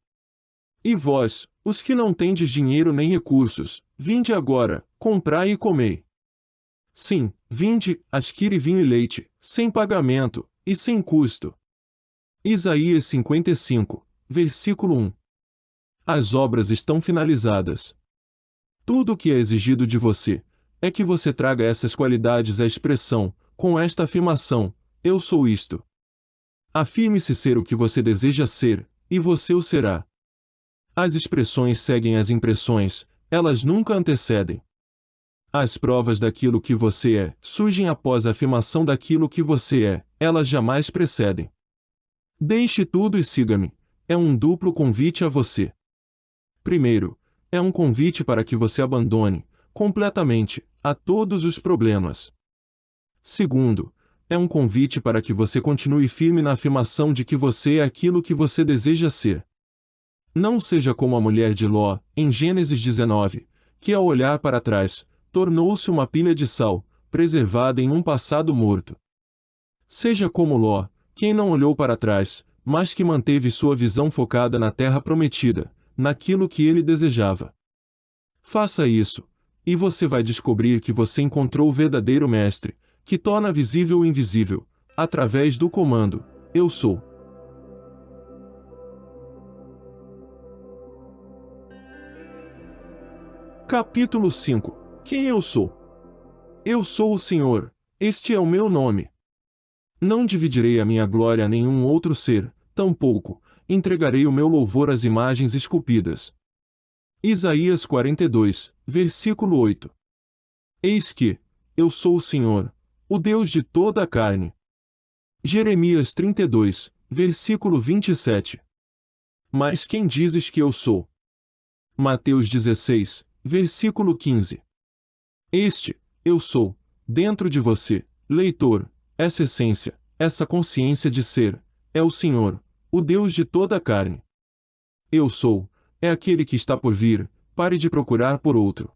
E vós, os que não tendes dinheiro nem recursos, vinde agora, comprai e comei. Sim, vinde, adquire vinho e leite, sem pagamento, e sem custo. Isaías 55, versículo 1. As obras estão finalizadas. Tudo o que é exigido de você, é que você traga essas qualidades à expressão, com esta afirmação: eu sou isto. Afirme-se ser o que você deseja ser, e você o será. As expressões seguem as impressões, elas nunca antecedem. As provas daquilo que você é surgem após a afirmação daquilo que você é, elas jamais precedem. Deixe tudo e siga-me. É um duplo convite a você. Primeiro, é um convite para que você abandone, completamente, a todos os problemas. Segundo, é um convite para que você continue firme na afirmação de que você é aquilo que você deseja ser. Não seja como a mulher de Ló, em Gênesis 19, que ao olhar para trás, tornou-se uma pilha de sal, preservada em um passado morto. Seja como Ló, quem não olhou para trás, mas que manteve sua visão focada na terra prometida, naquilo que ele desejava. Faça isso, e você vai descobrir que você encontrou o verdadeiro mestre, que torna visível o invisível, através do comando: eu sou. Capítulo 5. Quem eu sou? Eu sou o Senhor, este é o meu nome. Não dividirei a minha glória a nenhum outro ser, tampouco entregarei o meu louvor às imagens esculpidas. Isaías 42, versículo 8. Eis que, eu sou o Senhor, o Deus de toda a carne. Jeremias 32, versículo 27. Mas quem dizes que eu sou? Mateus 16, versículo 15. Eu sou, dentro de você, leitor, essa essência, essa consciência de ser, é o Senhor, o Deus de toda a carne. Eu sou, é aquele que está por vir, pare de procurar por outro.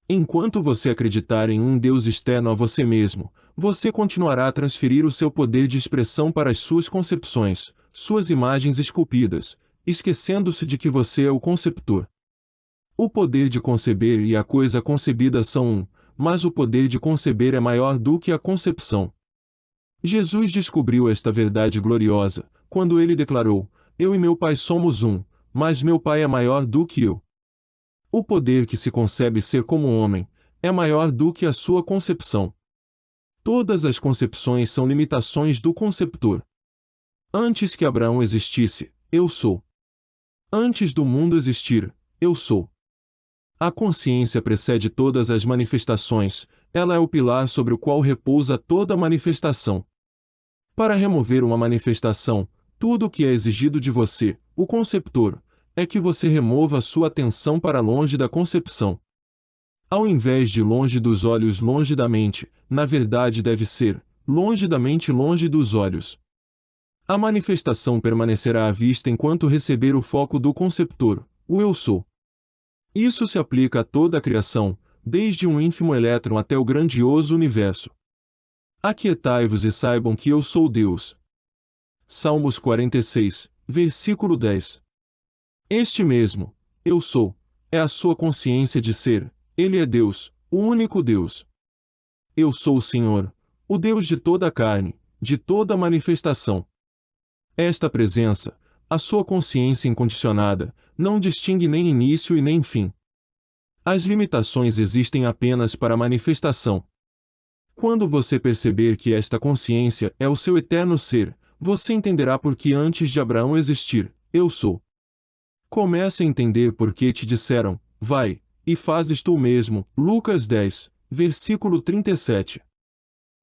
Enquanto você acreditar em um Deus externo a você mesmo, você continuará a transferir o seu poder de expressão para as suas concepções, suas imagens esculpidas, esquecendo-se de que você é o conceptor. O poder de conceber e a coisa concebida são um, mas o poder de conceber é maior do que a concepção. Jesus descobriu esta verdade gloriosa, quando ele declarou: Eu e meu Pai somos um, mas meu Pai é maior do que eu. O poder que se concebe ser como homem, é maior do que a sua concepção. Todas as concepções são limitações do conceptor. Antes que Abraão existisse, eu sou. Antes do mundo existir, eu sou. A consciência precede todas as manifestações, ela é o pilar sobre o qual repousa toda manifestação. Para remover uma manifestação, tudo o que é exigido de você, o conceptor, é que você remova sua atenção para longe da concepção. Ao invés de longe dos olhos, longe da mente, na verdade deve ser, longe da mente, longe dos olhos. A manifestação permanecerá à vista enquanto receber o foco do conceptor, o eu sou. Isso se aplica a toda a criação, desde um ínfimo elétron até o grandioso universo. Aquietai-vos e saibam que eu sou Deus. Salmos 46, versículo 10. Este mesmo, eu sou, é a sua consciência de ser, ele é Deus, o único Deus. Eu sou o Senhor, o Deus de toda a carne, de toda a manifestação. Esta presença, a sua consciência incondicionada, não distingue nem início e nem fim. As limitações existem apenas para a manifestação. Quando você perceber que esta consciência é o seu eterno ser, você entenderá por que antes de Abraão existir, eu sou. Comece a entender por que te disseram, vai, e fazes tu mesmo, Lucas 10, versículo 37.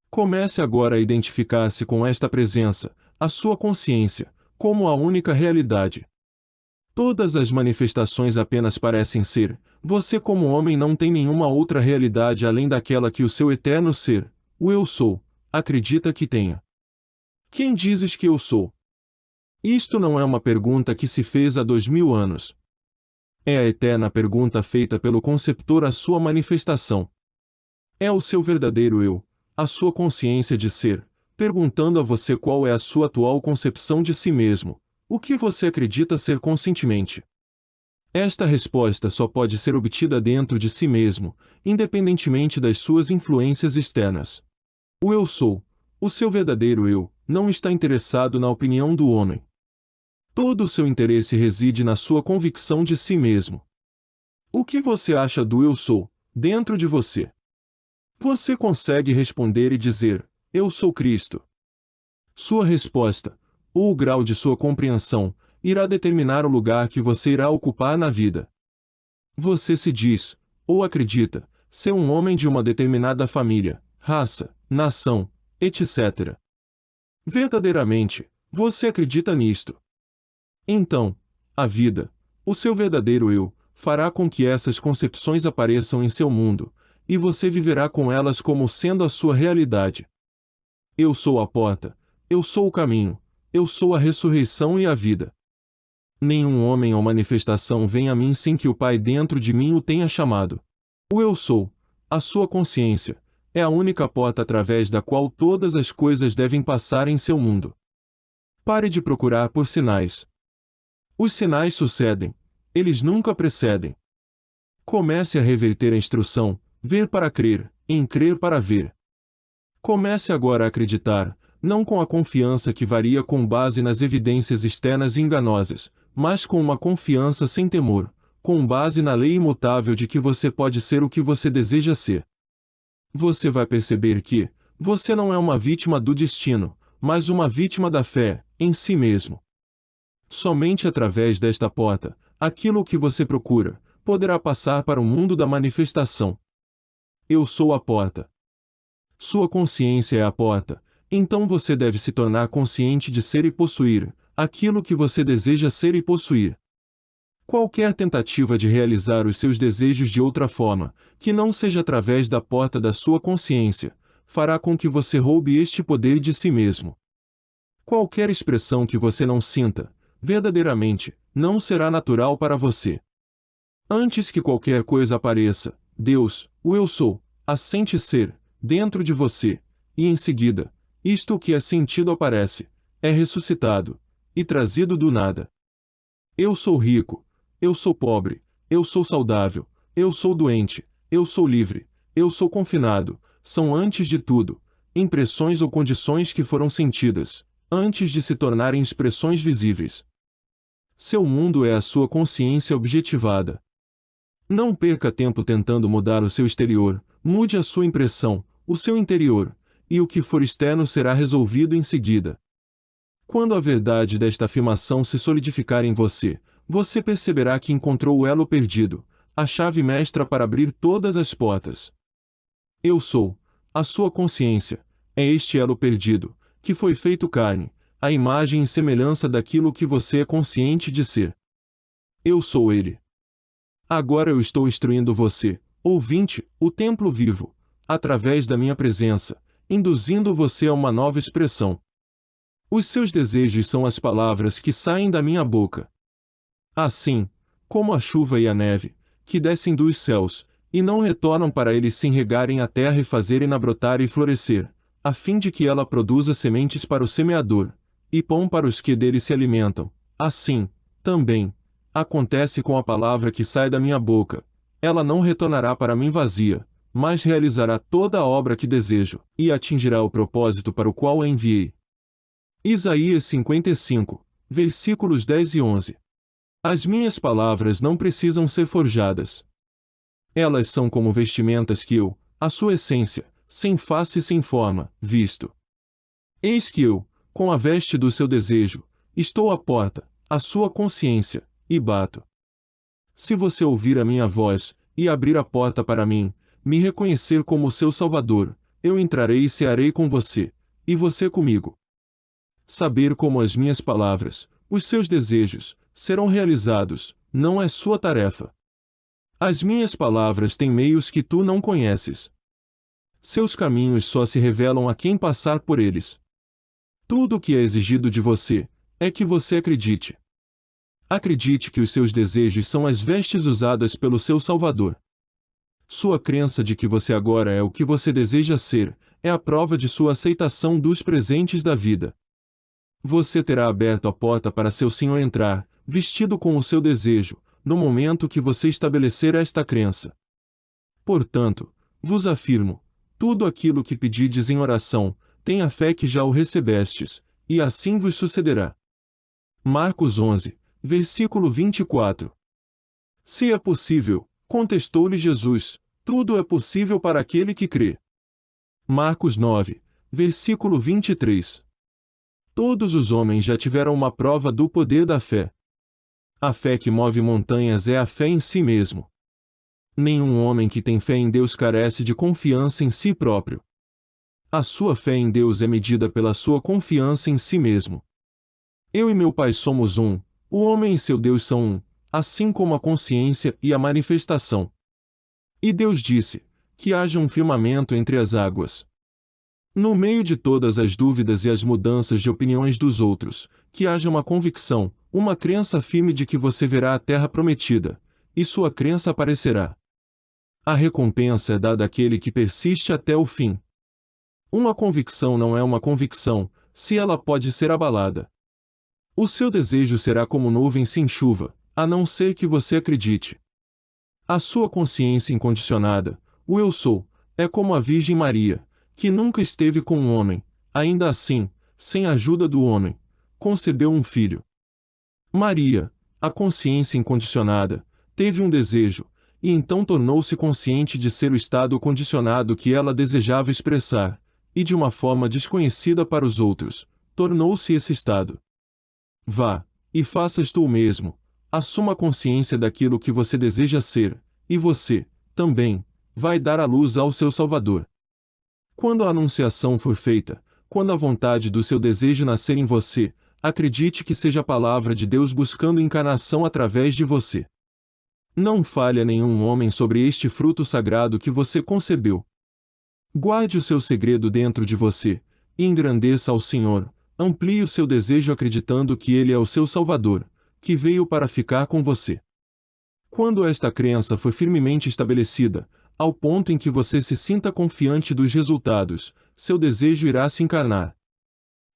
Comece agora a identificar-se com esta presença, a sua consciência, como a única realidade. Todas as manifestações apenas parecem ser, você como homem não tem nenhuma outra realidade além daquela que o seu eterno ser, o eu sou, acredita que tenha. Quem dizes que eu sou? Isto não é uma pergunta que se fez há 2000 anos. É a eterna pergunta feita pelo conceptor à sua manifestação. É o seu verdadeiro eu, a sua consciência de ser, perguntando a você qual é a sua atual concepção de si mesmo, o que você acredita ser conscientemente. Esta resposta só pode ser obtida dentro de si mesmo, independentemente das suas influências externas. O eu sou, o seu verdadeiro eu, não está interessado na opinião do homem. Todo o seu interesse reside na sua convicção de si mesmo. O que você acha do eu sou, dentro de você? Você consegue responder e dizer, eu sou Cristo. Sua resposta, ou o grau de sua compreensão, irá determinar o lugar que você irá ocupar na vida. Você se diz, ou acredita, ser um homem de uma determinada família, raça, nação, etc. Verdadeiramente, você acredita nisto. Então, a vida, o seu verdadeiro eu, fará com que essas concepções apareçam em seu mundo, e você viverá com elas como sendo a sua realidade. Eu sou a porta, eu sou o caminho, eu sou a ressurreição e a vida. Nenhum homem ou manifestação vem a mim sem que o Pai dentro de mim o tenha chamado. O eu sou, a sua consciência, é a única porta através da qual todas as coisas devem passar em seu mundo. Pare de procurar por sinais. Os sinais sucedem, eles nunca precedem. Comece a reverter a instrução, ver para crer, em crer para ver. Comece agora a acreditar, não com a confiança que varia com base nas evidências externas enganosas, mas com uma confiança sem temor, com base na lei imutável de que você pode ser o que você deseja ser. Você vai perceber que, você não é uma vítima do destino, mas uma vítima da fé, em si mesmo. Somente através desta porta, aquilo que você procura, poderá passar para o mundo da manifestação. Eu sou a porta. Sua consciência é a porta, Então você deve se tornar consciente de ser e possuir aquilo que você deseja ser e possuir. Qualquer tentativa de realizar os seus desejos de outra forma, que não seja através da porta da sua consciência, fará com que você roube este poder de si mesmo. Qualquer expressão que você não sinta, verdadeiramente, não será natural para você. Antes que qualquer coisa apareça, Deus, o Eu Sou, assente ser, dentro de você, e em seguida, isto que é sentido aparece, é ressuscitado, e trazido do nada. Eu sou rico, eu sou pobre, eu sou saudável, eu sou doente, eu sou livre, eu sou confinado, são antes de tudo, impressões ou condições que foram sentidas, antes de se tornarem expressões visíveis. Seu mundo é a sua consciência objetivada. Não perca tempo tentando mudar o seu exterior, mude a sua impressão, o seu interior, e o que for externo será resolvido em seguida. Quando a verdade desta afirmação se solidificar em você, você perceberá que encontrou o elo perdido, a chave mestra para abrir todas as portas. Eu sou, a sua consciência, é este elo perdido, que foi feito carne, a imagem e semelhança daquilo que você é consciente de ser. Eu sou ele. Agora eu estou instruindo você, ouvinte, o templo vivo, através da minha presença, induzindo você a uma nova expressão. Os seus desejos são as palavras que saem da minha boca. Assim, como a chuva e a neve, que descem dos céus, e não retornam para eles sem regarem a terra e fazerem-na brotar e florescer, a fim de que ela produza sementes para o semeador, e pão para os que dele se alimentam, assim, também, acontece com a palavra que sai da minha boca, ela não retornará para mim vazia, mas realizará toda a obra que desejo, e atingirá o propósito para o qual a enviei. Isaías 55, versículos 10 e 11. As minhas palavras não precisam ser forjadas. Elas são como vestimentas que eu, a sua essência, sem face e sem forma, visto. Eis que eu, com a veste do seu desejo, estou à porta, a sua consciência, e bato. Se você ouvir a minha voz, e abrir a porta para mim, me reconhecer como seu Salvador, eu entrarei e cearei com você, e você comigo. Saber como as minhas palavras, os seus desejos, serão realizados, não é sua tarefa. As minhas palavras têm meios que tu não conheces. Seus caminhos só se revelam a quem passar por eles. Tudo o que é exigido de você, é que você acredite. Acredite que os seus desejos são as vestes usadas pelo seu Salvador. Sua crença de que você agora é o que você deseja ser, é a prova de sua aceitação dos presentes da vida. Você terá aberto a porta para seu Senhor entrar, vestido com o seu desejo, no momento que você estabelecer esta crença. Portanto, vos afirmo, tudo aquilo que pedides em oração, tenha fé que já o recebestes, e assim vos sucederá. Marcos 11, versículo 24. Se é possível, contestou-lhe Jesus, tudo é possível para aquele que crê. Marcos 9, versículo 23. Todos os homens já tiveram uma prova do poder da fé. A fé que move montanhas é a fé em si mesmo. Nenhum homem que tem fé em Deus carece de confiança em si próprio. A sua fé em Deus é medida pela sua confiança em si mesmo. Eu e meu Pai somos um, o homem e seu Deus são um, assim como a consciência e a manifestação. E Deus disse, que haja um firmamento entre as águas. No meio de todas as dúvidas e as mudanças de opiniões dos outros, que haja uma convicção, uma crença firme de que você verá a terra prometida, e sua crença aparecerá. A recompensa é dada àquele que persiste até o fim. Uma convicção não é uma convicção, se ela pode ser abalada. O seu desejo será como nuvem sem chuva, a não ser que você acredite. A sua consciência incondicionada, o Eu Sou, é como a Virgem Maria, que nunca esteve com um homem, ainda assim, sem a ajuda do homem, concebeu um filho. Maria, a consciência incondicionada, teve um desejo, e então tornou-se consciente de ser o estado condicionado que ela desejava expressar, e de uma forma desconhecida para os outros, tornou-se esse estado. Vá, e faças tu o mesmo, assuma a consciência daquilo que você deseja ser, e você, também, vai dar a luz ao seu Salvador. Quando a anunciação for feita, Quando a vontade do seu desejo nascer em você, acredite que seja a palavra de Deus buscando encarnação através de você. Não fale a nenhum homem sobre este fruto sagrado que você concebeu. Guarde o seu segredo dentro de você, e engrandeça ao Senhor. Amplie o seu desejo acreditando que Ele é o seu Salvador, que veio para ficar com você. Quando esta crença for firmemente estabelecida, ao ponto em que você se sinta confiante dos resultados, seu desejo irá se encarnar.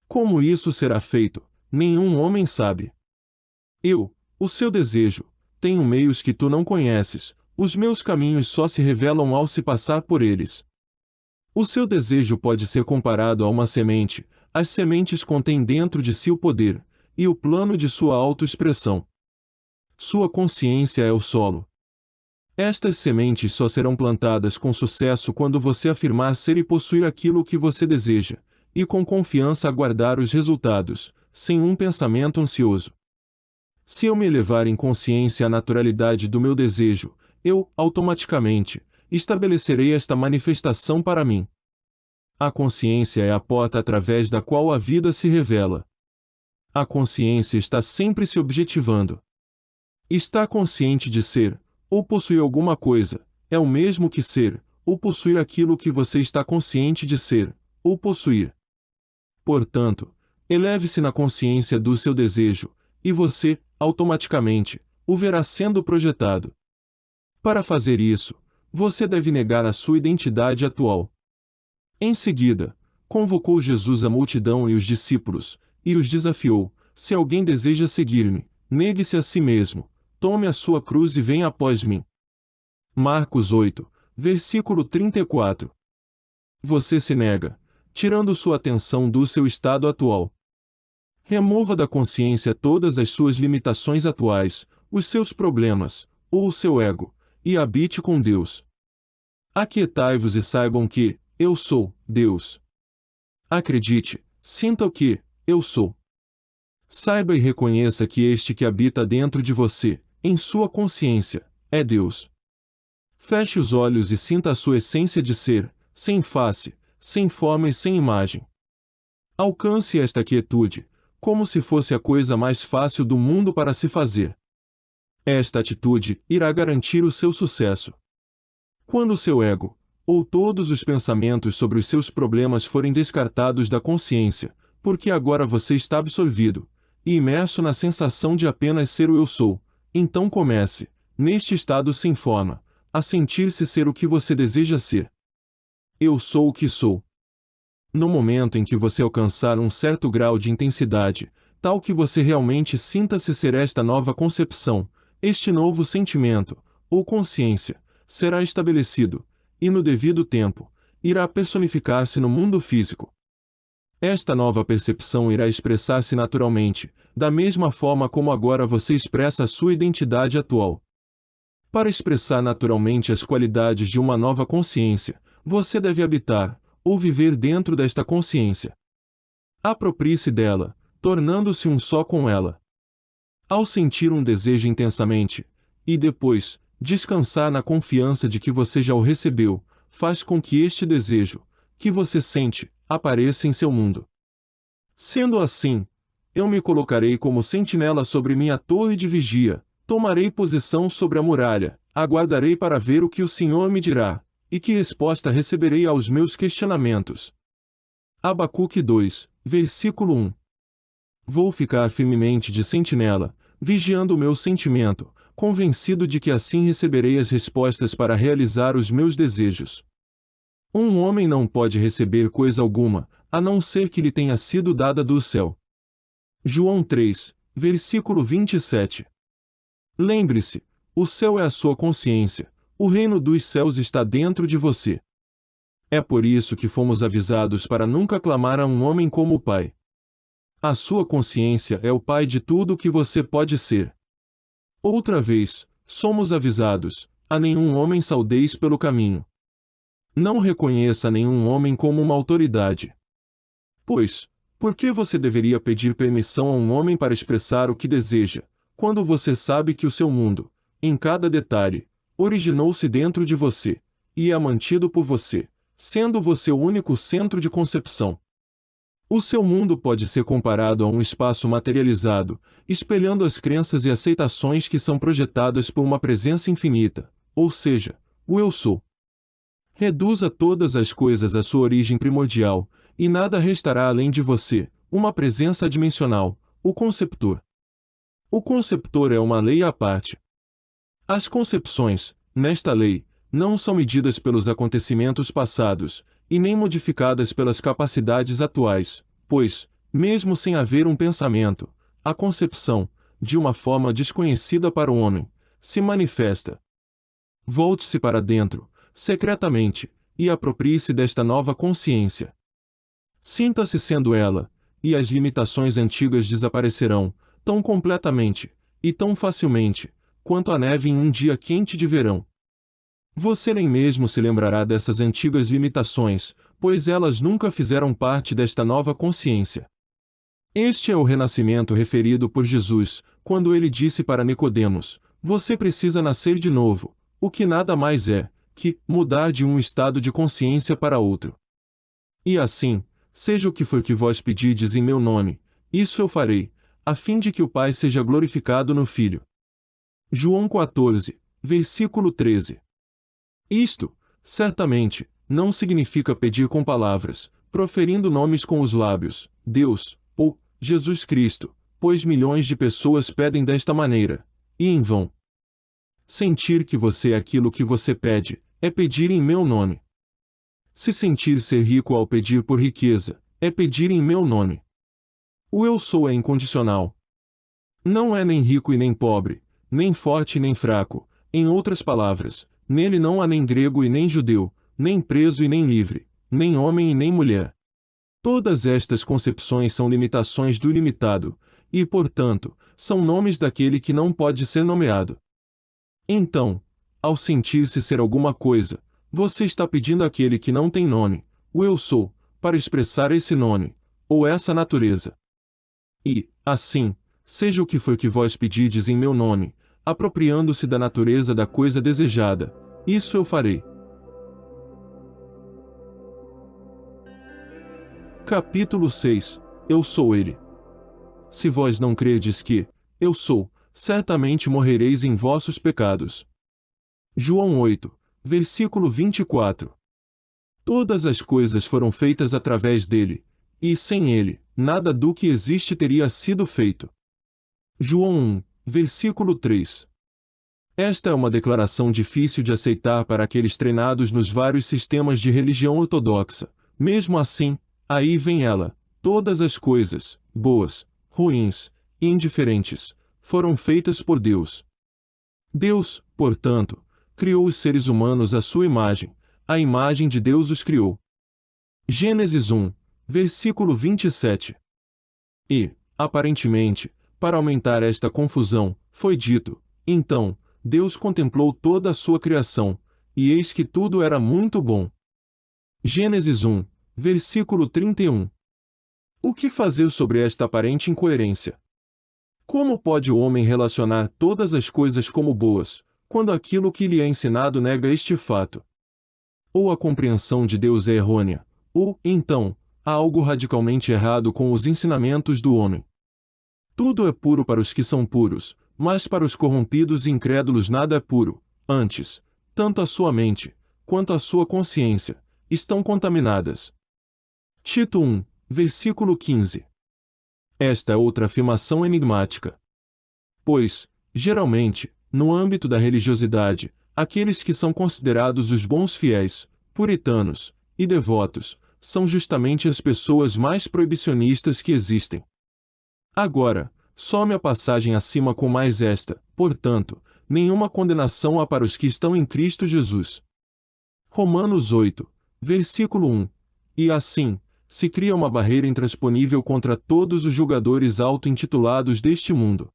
Como isso será feito, nenhum homem sabe. Eu, o seu desejo, tenho meios que tu não conheces, os meus caminhos só se revelam ao se passar por eles. O seu desejo pode ser comparado a uma semente. As sementes contêm dentro de si o poder e o plano de sua autoexpressão. Sua consciência é o solo. Estas sementes só serão plantadas com sucesso quando você afirmar ser e possuir aquilo que você deseja, e com confiança aguardar os resultados, sem um pensamento ansioso. Se eu me elevar em consciência à naturalidade do meu desejo, eu, automaticamente, estabelecerei esta manifestação para mim. A consciência é a porta através da qual a vida se revela. A consciência está sempre se objetivando. Estar consciente de ser, ou possuir alguma coisa, é o mesmo que ser, ou possuir aquilo que você está consciente de ser, ou possuir. Portanto, eleve-se na consciência do seu desejo, e você, automaticamente, o verá sendo projetado. Para fazer isso, você deve negar a sua identidade atual. Em seguida, convocou Jesus a multidão e os discípulos, e os desafiou: se alguém deseja seguir-me, negue-se a si mesmo, tome a sua cruz e venha após mim. Marcos 8, versículo 34. Você se nega, tirando sua atenção do seu estado atual. Remova da consciência todas as suas limitações atuais, os seus problemas, ou o seu ego, e habite com Deus. Aquietai-vos e saibam que eu sou Deus. Acredite, sinta o que eu sou. Saiba e reconheça que este que habita dentro de você, em sua consciência, é Deus. Feche os olhos e sinta a sua essência de ser, sem face, sem forma e sem imagem. Alcance esta quietude, como se fosse a coisa mais fácil do mundo para se fazer. Esta atitude irá garantir o seu sucesso. Quando o seu ego, ou todos os pensamentos sobre os seus problemas forem descartados da consciência, porque agora você está absorvido, e imerso na sensação de apenas ser o eu sou, então comece, neste estado sem forma, a sentir-se ser o que você deseja ser. Eu sou o que sou. No momento em que você alcançar um certo grau de intensidade, tal que você realmente sinta-se ser esta nova concepção, este novo sentimento, ou consciência, será estabelecido, e no devido tempo, irá personificar-se no mundo físico. Esta nova percepção irá expressar-se naturalmente, da mesma forma como agora você expressa a sua identidade atual. Para expressar naturalmente as qualidades de uma nova consciência, você deve habitar, ou viver dentro desta consciência. Aproprie-se dela, tornando-se um só com ela. Ao sentir um desejo intensamente, e depois, descansar na confiança de que você já o recebeu, faz com que este desejo, que você sente, apareça em seu mundo. Sendo assim, eu me colocarei como sentinela sobre minha torre de vigia, tomarei posição sobre a muralha, aguardarei para ver o que o Senhor me dirá, e que resposta receberei aos meus questionamentos. Abacuque 2, versículo 1. Vou ficar firmemente de sentinela, vigiando o meu sentimento, convencido de que assim receberei as respostas para realizar os meus desejos. Um homem não pode receber coisa alguma, a não ser que lhe tenha sido dada do céu. João 3, versículo 27. Lembre-se, o céu é a sua consciência, o reino dos céus está dentro de você. É por isso que fomos avisados para nunca clamar a um homem como o Pai. A sua consciência é o Pai de tudo o que você pode ser. Outra vez, somos avisados: a nenhum homem saudeis pelo caminho. Não reconheça nenhum homem como uma autoridade. Pois, por que você deveria pedir permissão a um homem para expressar o que deseja, quando você sabe que o seu mundo, em cada detalhe, originou-se dentro de você, e é mantido por você, sendo você o único centro de concepção? O seu mundo pode ser comparado a um espaço materializado, espelhando as crenças e aceitações que são projetadas por uma presença infinita, ou seja, o Eu Sou. Reduza todas as coisas à sua origem primordial, e nada restará além de você, uma presença adimensional, o conceptor. O conceptor é uma lei à parte. As concepções, nesta lei, não são medidas pelos acontecimentos passados, e nem modificadas pelas capacidades atuais, pois, mesmo sem haver um pensamento, a concepção, de uma forma desconhecida para o homem, se manifesta. Volte-se para dentro, secretamente, e aproprie-se desta nova consciência. Sinta-se sendo ela, e as limitações antigas desaparecerão, tão completamente, e tão facilmente, quanto a neve em um dia quente de verão. Você nem mesmo se lembrará dessas antigas limitações, pois elas nunca fizeram parte desta nova consciência. Este é o renascimento referido por Jesus, quando ele disse para Nicodemos: você precisa nascer de novo, o que nada mais é que mudar de um estado de consciência para outro. E assim, seja o que for que vós pedides em meu nome, isso eu farei, a fim de que o Pai seja glorificado no Filho. João 14, versículo 13. Isto, certamente, não significa pedir com palavras, proferindo nomes com os lábios, Deus, ou Jesus Cristo, pois milhões de pessoas pedem desta maneira, e em vão. Sentir que você é aquilo que você pede, é pedir em meu nome. Se sentir ser rico ao pedir por riqueza, é pedir em meu nome. O Eu Sou é incondicional. Não é nem rico e nem pobre, nem forte e nem fraco, em outras palavras, nele não há nem grego e nem judeu, nem preso e nem livre, nem homem e nem mulher. Todas estas concepções são limitações do ilimitado, e, portanto, são nomes daquele que não pode ser nomeado. Então, ao sentir-se ser alguma coisa, você está pedindo àquele que não tem nome, o Eu Sou, para expressar esse nome, ou essa natureza. E, assim, seja o que for que vós pedides em meu nome, apropriando-se da natureza da coisa desejada, isso eu farei. Capítulo 6. Eu sou ele. Se vós não credes que eu sou, certamente morrereis em vossos pecados. João 8, versículo 24. Todas as coisas foram feitas através dele, e sem ele, nada do que existe teria sido feito. João 1, versículo 3. Esta é uma declaração difícil de aceitar para aqueles treinados nos vários sistemas de religião ortodoxa. Mesmo assim, aí vem ela: todas as coisas, boas, ruins e indiferentes, foram feitas por Deus. Deus, portanto, criou os seres humanos à sua imagem, a imagem de Deus os criou. Gênesis 1, versículo 27. E, aparentemente, para aumentar esta confusão, foi dito: então, Deus contemplou toda a sua criação, e eis que tudo era muito bom. Gênesis 1, versículo 31. O que fazer sobre esta aparente incoerência? Como pode o homem relacionar todas as coisas como boas, quando aquilo que lhe é ensinado nega este fato? Ou a compreensão de Deus é errônea, ou, então, há algo radicalmente errado com os ensinamentos do homem. Tudo é puro para os que são puros, mas para os corrompidos e incrédulos nada é puro. Antes, tanto a sua mente, quanto a sua consciência, estão contaminadas. Tito 1, versículo 15. Esta é outra afirmação enigmática. Pois, geralmente, no âmbito da religiosidade, aqueles que são considerados os bons fiéis, puritanos e devotos, são justamente as pessoas mais proibicionistas que existem. Agora, some a passagem acima com mais esta: portanto, nenhuma condenação há para os que estão em Cristo Jesus. Romanos 8, versículo 1. E assim, se cria uma barreira intransponível contra todos os julgadores auto-intitulados deste mundo.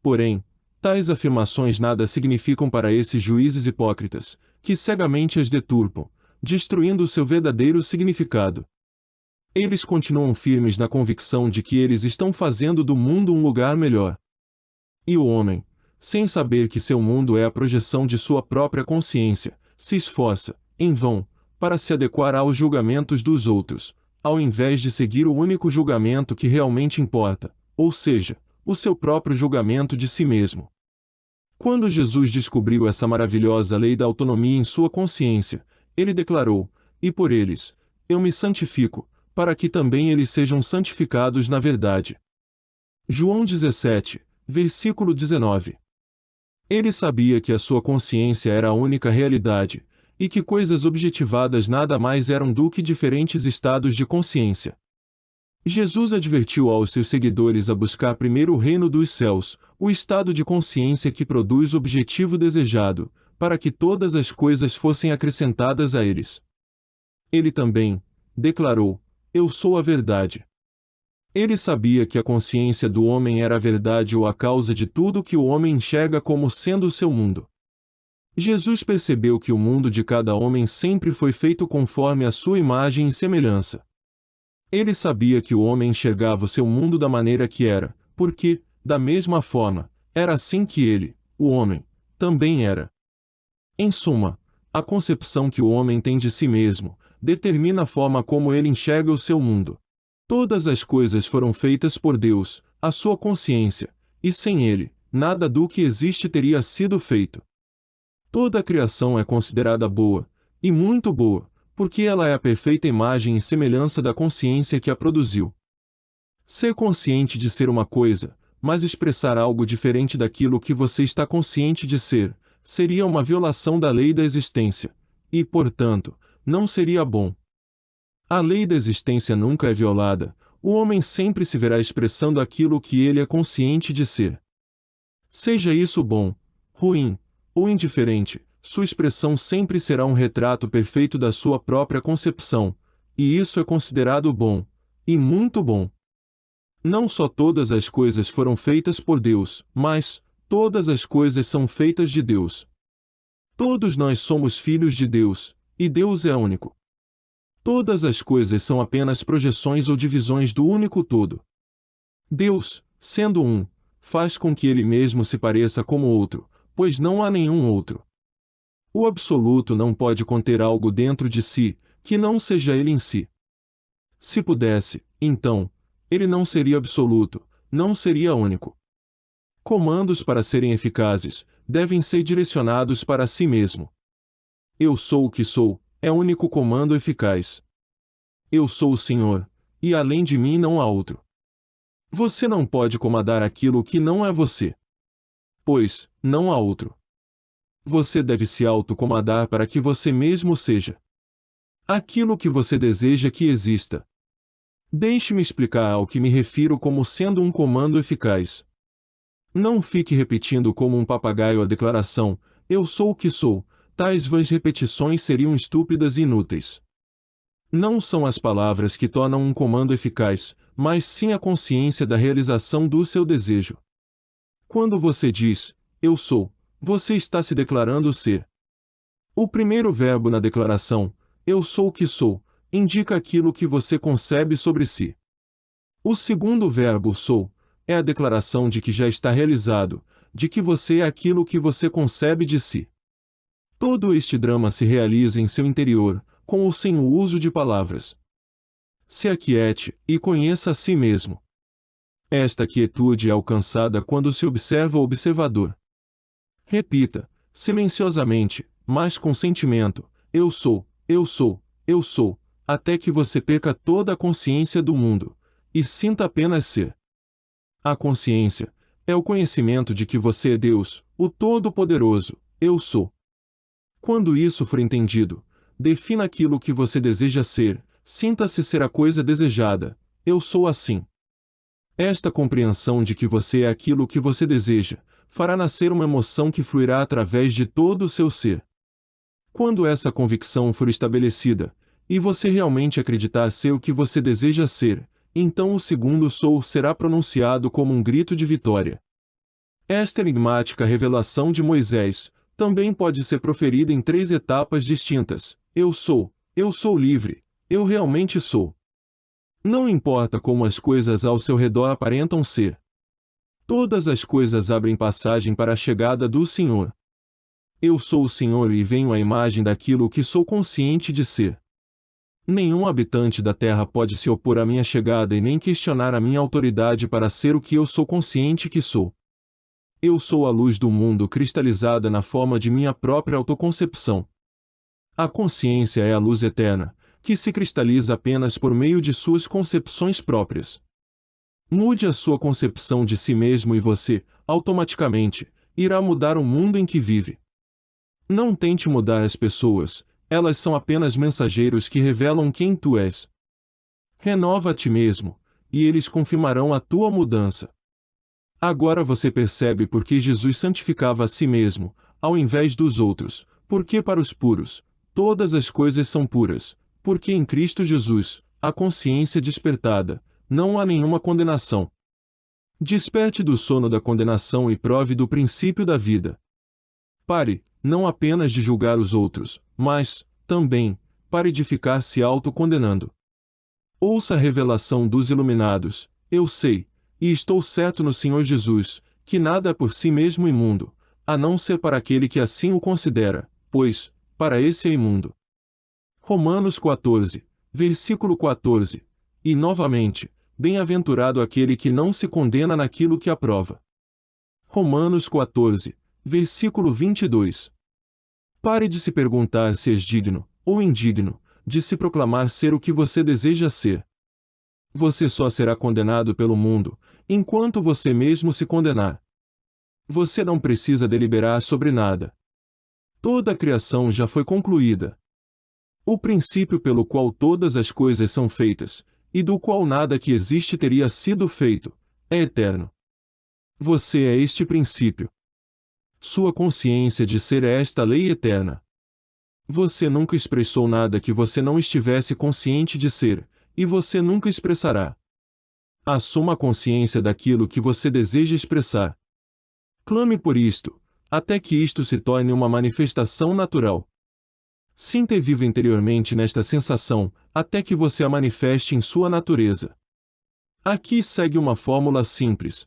Porém, tais afirmações nada significam para esses juízes hipócritas, que cegamente as deturpam, destruindo o seu verdadeiro significado. Eles continuam firmes na convicção de que eles estão fazendo do mundo um lugar melhor. E o homem, sem saber que seu mundo é a projeção de sua própria consciência, se esforça, em vão, para se adequar aos julgamentos dos outros, ao invés de seguir o único julgamento que realmente importa, ou seja, o seu próprio julgamento de si mesmo. Quando Jesus descobriu essa maravilhosa lei da autonomia em sua consciência, ele declarou: "E por eles, eu me santifico, para que também eles sejam santificados na verdade." João 17, versículo 19. Ele sabia que a sua consciência era a única realidade, e que coisas objetivadas nada mais eram do que diferentes estados de consciência. Jesus advertiu aos seus seguidores a buscar primeiro o reino dos céus, o estado de consciência que produz o objetivo desejado, para que todas as coisas fossem acrescentadas a eles. Ele também declarou: "Eu sou a verdade." Ele sabia que a consciência do homem era a verdade ou a causa de tudo que o homem enxerga como sendo o seu mundo. Jesus percebeu que o mundo de cada homem sempre foi feito conforme a sua imagem e semelhança. Ele sabia que o homem enxergava o seu mundo da maneira que era, porque, da mesma forma, era assim que ele, o homem, também era. Em suma, a concepção que o homem tem de si mesmo determina a forma como ele enxerga o seu mundo. Todas as coisas foram feitas por Deus, a sua consciência, e sem ele, nada do que existe teria sido feito. Toda a criação é considerada boa, e muito boa, porque ela é a perfeita imagem e semelhança da consciência que a produziu. Ser consciente de ser uma coisa, mas expressar algo diferente daquilo que você está consciente de ser, seria uma violação da lei da existência, e, portanto, não seria bom. A lei da existência nunca é violada, o homem sempre se verá expressando aquilo que ele é consciente de ser. Seja isso bom, ruim, ou indiferente, sua expressão sempre será um retrato perfeito da sua própria concepção, e isso é considerado bom, e muito bom. Não só todas as coisas foram feitas por Deus, mas todas as coisas são feitas de Deus. Todos nós somos filhos de Deus, e Deus é único. Todas as coisas são apenas projeções ou divisões do único todo. Deus, sendo um, faz com que ele mesmo se pareça como outro, pois não há nenhum outro. O absoluto não pode conter algo dentro de si, que não seja ele em si. Se pudesse, então, ele não seria absoluto, não seria único. Comandos para serem eficazes, devem ser direcionados para si mesmo. Eu sou o que sou, é o único comando eficaz. Eu sou o Senhor, e além de mim não há outro. Você não pode comandar aquilo que não é você. Pois, não há outro. Você deve se autocomandar para que você mesmo seja aquilo que você deseja que exista. Deixe-me explicar ao que me refiro como sendo um comando eficaz. Não fique repetindo como um papagaio a declaração: "Eu sou o que sou." Tais vãs repetições seriam estúpidas e inúteis. Não são as palavras que tornam um comando eficaz, mas sim a consciência da realização do seu desejo. Quando você diz, "Eu sou", você está se declarando ser. O primeiro verbo na declaração, "Eu sou o que sou", indica aquilo que você concebe sobre si. O segundo verbo, "sou", é a declaração de que já está realizado, de que você é aquilo que você concebe de si. Todo este drama se realiza em seu interior, com ou sem o uso de palavras. Se aquiete e conheça a si mesmo. Esta quietude é alcançada quando se observa o observador. Repita, silenciosamente, mas com sentimento: "Eu sou, eu sou, eu sou", até que você perca toda a consciência do mundo, e sinta apenas ser. A consciência é o conhecimento de que você é Deus, o Todo-Poderoso, eu sou. Quando isso for entendido, defina aquilo que você deseja ser, sinta-se ser a coisa desejada: "Eu sou assim." Esta compreensão de que você é aquilo que você deseja, fará nascer uma emoção que fluirá através de todo o seu ser. Quando essa convicção for estabelecida, e você realmente acreditar ser o que você deseja ser, então o segundo "sou" será pronunciado como um grito de vitória. Esta enigmática revelação de Moisés também pode ser proferida em 3 etapas distintas: eu sou livre, eu realmente sou. Não importa como as coisas ao seu redor aparentam ser. Todas as coisas abrem passagem para a chegada do Senhor. Eu sou o Senhor e venho à imagem daquilo que sou consciente de ser. Nenhum habitante da terra pode se opor à minha chegada e nem questionar a minha autoridade para ser o que eu sou consciente que sou. Eu sou a luz do mundo cristalizada na forma de minha própria autoconcepção. A consciência é a luz eterna, que se cristaliza apenas por meio de suas concepções próprias. Mude a sua concepção de si mesmo e você, automaticamente, irá mudar o mundo em que vive. Não tente mudar as pessoas, elas são apenas mensageiros que revelam quem tu és. Renova a ti mesmo, e eles confirmarão a tua mudança. Agora você percebe por que Jesus santificava a si mesmo, ao invés dos outros, porque para os puros, todas as coisas são puras, porque em Cristo Jesus, a consciência despertada, não há nenhuma condenação. Desperte do sono da condenação e prove do princípio da vida. Pare, não apenas de julgar os outros, mas, também, pare de ficar se autocondenando. Ouça a revelação dos iluminados: eu sei, e estou certo no Senhor Jesus, que nada é por si mesmo imundo, a não ser para aquele que assim o considera, pois, para esse é imundo. Romanos 14, versículo 14. E novamente, bem-aventurado aquele que não se condena naquilo que aprova. Romanos 14, versículo 22. Pare de se perguntar se és digno, ou indigno, de se proclamar ser o que você deseja ser. Você só será condenado pelo mundo, enquanto você mesmo se condenar. Você não precisa deliberar sobre nada. Toda a criação já foi concluída. O princípio pelo qual todas as coisas são feitas, e do qual nada que existe teria sido feito, é eterno. Você é este princípio. Sua consciência de ser é esta lei eterna. Você nunca expressou nada que você não estivesse consciente de ser, e você nunca expressará. Assuma a consciência daquilo que você deseja expressar. Clame por isto, até que isto se torne uma manifestação natural. Sinta e viva interiormente nesta sensação, até que você a manifeste em sua natureza. Aqui segue uma fórmula simples.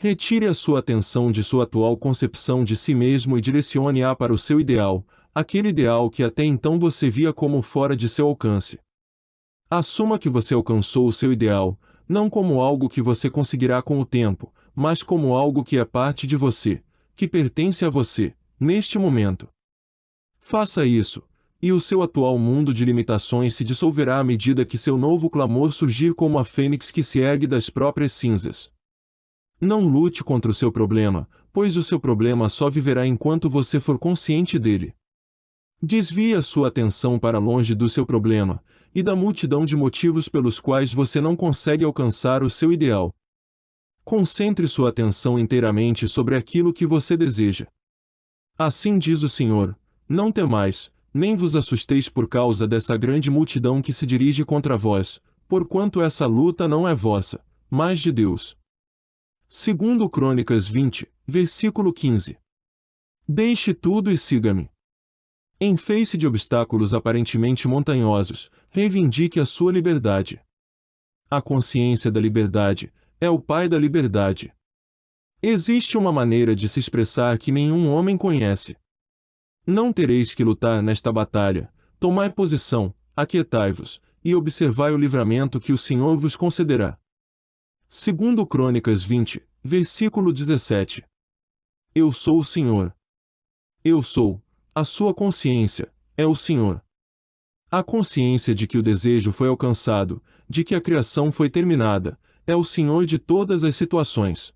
Retire a sua atenção de sua atual concepção de si mesmo e direcione-a para o seu ideal, aquele ideal que até então você via como fora de seu alcance. Assuma que você alcançou o seu ideal, não como algo que você conseguirá com o tempo, mas como algo que é parte de você, que pertence a você, neste momento. Faça isso, e o seu atual mundo de limitações se dissolverá à medida que seu novo clamor surgir como a fênix que se ergue das próprias cinzas. Não lute contra o seu problema, pois o seu problema só viverá enquanto você for consciente dele. Desvie a sua atenção para longe do seu problema, e da multidão de motivos pelos quais você não consegue alcançar o seu ideal. Concentre sua atenção inteiramente sobre aquilo que você deseja. Assim diz o Senhor: não temais, nem vos assusteis por causa dessa grande multidão que se dirige contra vós, porquanto essa luta não é vossa, mas de Deus. Segundo Crônicas 20, versículo 15. Deixe tudo e siga-me. Em face de obstáculos aparentemente montanhosos, reivindique a sua liberdade. A consciência da liberdade é o pai da liberdade. Existe uma maneira de se expressar que nenhum homem conhece. Não tereis que lutar nesta batalha, tomai posição, aquietai-vos, e observai o livramento que o Senhor vos concederá. Segundo Crônicas 20, versículo 17. Eu sou o Senhor. Eu sou, a sua consciência, é o Senhor. A consciência de que o desejo foi alcançado, de que a criação foi terminada, é o Senhor de todas as situações.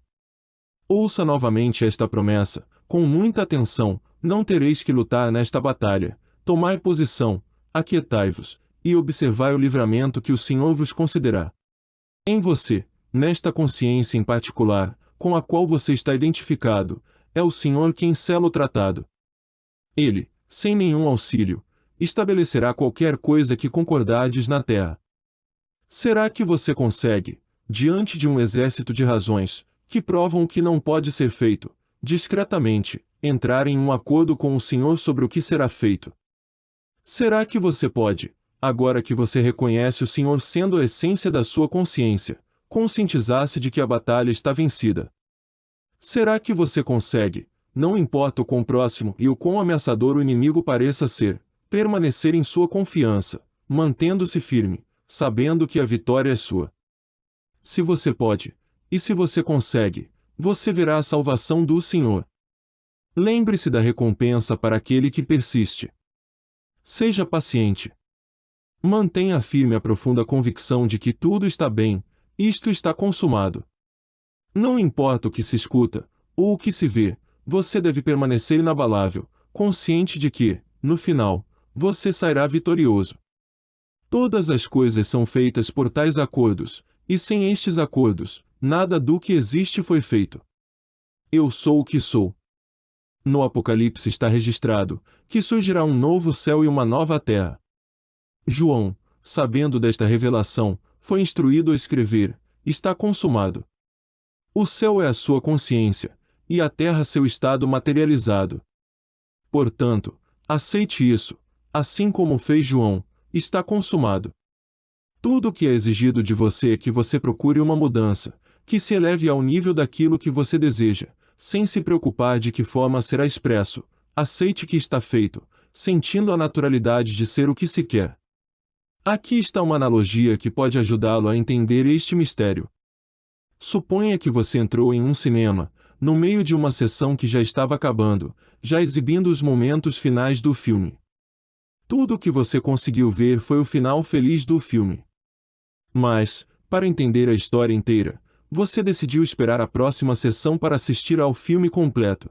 Ouça novamente esta promessa, com muita atenção: não tereis que lutar nesta batalha, tomai posição, aquietai-vos, e observai o livramento que o Senhor vos concederá. Em você, nesta consciência em particular, com a qual você está identificado, é o Senhor quem sela o tratado. Ele, sem nenhum auxílio, estabelecerá qualquer coisa que concordardes na terra. Será que você consegue, diante de um exército de razões, que provam que não pode ser feito, discretamente, entrar em um acordo com o Senhor sobre o que será feito? Será que você pode, agora que você reconhece o Senhor sendo a essência da sua consciência, conscientizar-se de que a batalha está vencida? Será que você consegue, não importa o quão próximo e o quão ameaçador o inimigo pareça ser, permanecer em sua confiança, mantendo-se firme, sabendo que a vitória é sua. Se você pode, e se você consegue, você verá a salvação do Senhor. Lembre-se da recompensa para aquele que persiste. Seja paciente. Mantenha firme a profunda convicção de que tudo está bem, isto está consumado. Não importa o que se escuta, ou o que se vê, você deve permanecer inabalável, consciente de que, no final, você sairá vitorioso. Todas as coisas são feitas por tais acordos, e sem estes acordos, nada do que existe foi feito. Eu sou o que sou. No Apocalipse está registrado que surgirá um novo céu e uma nova terra. João, sabendo desta revelação, foi instruído a escrever: está consumado. O céu é a sua consciência, e a terra seu estado materializado. Portanto, aceite isso, assim como fez João: está consumado. Tudo o que é exigido de você é que você procure uma mudança, que se eleve ao nível daquilo que você deseja, sem se preocupar de que forma será expresso. Aceite que está feito, sentindo a naturalidade de ser o que se quer. Aqui está uma analogia que pode ajudá-lo a entender este mistério. Suponha que você entrou em um cinema, no meio de uma sessão que já estava acabando, já exibindo os momentos finais do filme. Tudo o que você conseguiu ver foi o final feliz do filme. Mas, para entender a história inteira, você decidiu esperar a próxima sessão para assistir ao filme completo.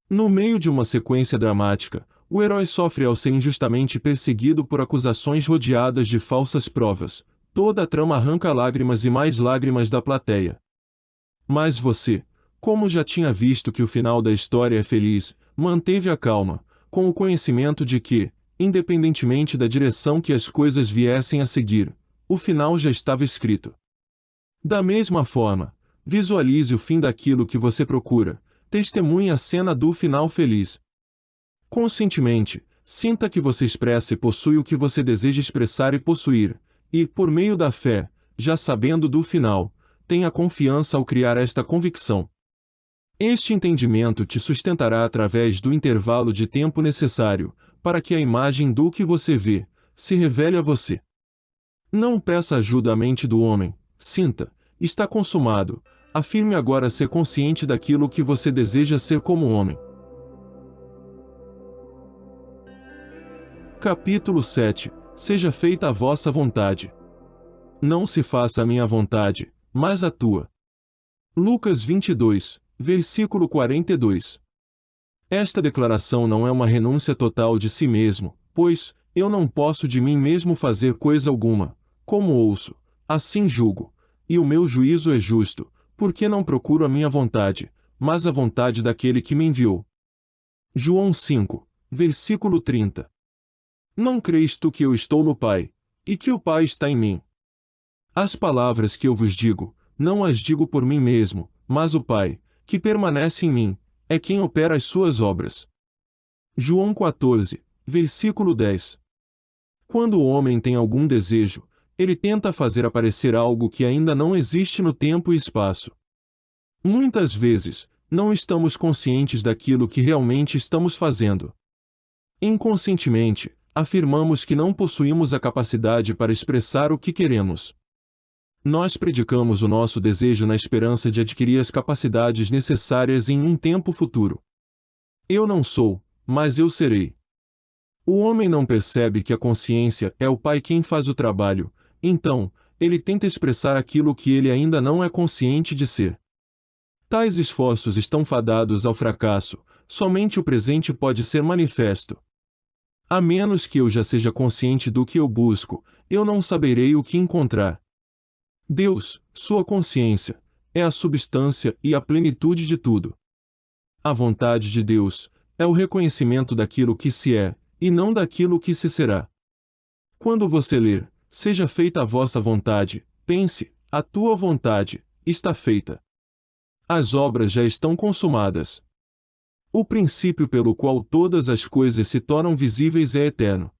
No meio de uma sequência dramática, o herói sofre ao ser injustamente perseguido por acusações rodeadas de falsas provas. Toda a trama arranca lágrimas e mais lágrimas da plateia. Mas você, como já tinha visto que o final da história é feliz, manteve a calma, com o conhecimento de que, independentemente da direção que as coisas viessem a seguir, o final já estava escrito. Da mesma forma, visualize o fim daquilo que você procura, testemunhe a cena do final feliz. Conscientemente, sinta que você expressa e possui o que você deseja expressar e possuir, e, por meio da fé, já sabendo do final, tenha confiança ao criar esta convicção. Este entendimento te sustentará através do intervalo de tempo necessário, para que a imagem do que você vê, se revele a você. Não peça ajuda à mente do homem, sinta, está consumado, afirme agora ser consciente daquilo que você deseja ser como homem. Capítulo 7. Seja feita a vossa vontade. Não se faça a minha vontade, mas a tua. Lucas 22, versículo 42. Esta declaração não é uma renúncia total de si mesmo, pois, eu não posso de mim mesmo fazer coisa alguma, como ouço, assim julgo, e o meu juízo é justo, porque não procuro a minha vontade, mas a vontade daquele que me enviou. João 5, versículo 30. Não crês tu que eu estou no Pai, e que o Pai está em mim? As palavras que eu vos digo, não as digo por mim mesmo, mas o Pai, que permanece em mim, é quem opera as suas obras. João 14, versículo 10. Quando o homem tem algum desejo, ele tenta fazer aparecer algo que ainda não existe no tempo e espaço. Muitas vezes, não estamos conscientes daquilo que realmente estamos fazendo. Inconscientemente, afirmamos que não possuímos a capacidade para expressar o que queremos. Nós predicamos o nosso desejo na esperança de adquirir as capacidades necessárias em um tempo futuro. Eu não sou, mas eu serei. O homem não percebe que a consciência é o Pai quem faz o trabalho, então, ele tenta expressar aquilo que ele ainda não é consciente de ser. Tais esforços estão fadados ao fracasso, somente o presente pode ser manifesto. A menos que eu já seja consciente do que eu busco, eu não saberei o que encontrar. Deus, sua consciência, é a substância e a plenitude de tudo. A vontade de Deus é o reconhecimento daquilo que se é, e não daquilo que se será. Quando você ler, seja feita a vossa vontade, pense, a tua vontade, está feita. As obras já estão consumadas. O princípio pelo qual todas as coisas se tornam visíveis é eterno.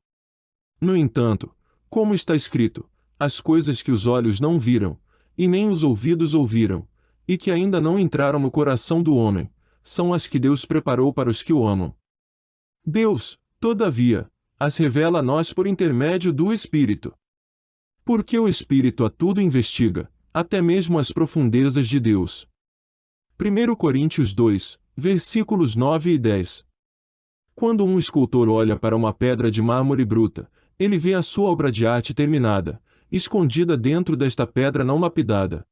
No entanto, como está escrito, as coisas que os olhos não viram, e nem os ouvidos ouviram, e que ainda não entraram no coração do homem, são as que Deus preparou para os que o amam. Deus, todavia, as revela a nós por intermédio do Espírito. Porque o Espírito a tudo investiga, até mesmo as profundezas de Deus. 1 Coríntios 2, versículos 9 e 10. Quando um escultor olha para uma pedra de mármore bruta, ele vê a sua obra de arte terminada, escondida dentro desta pedra não lapidada.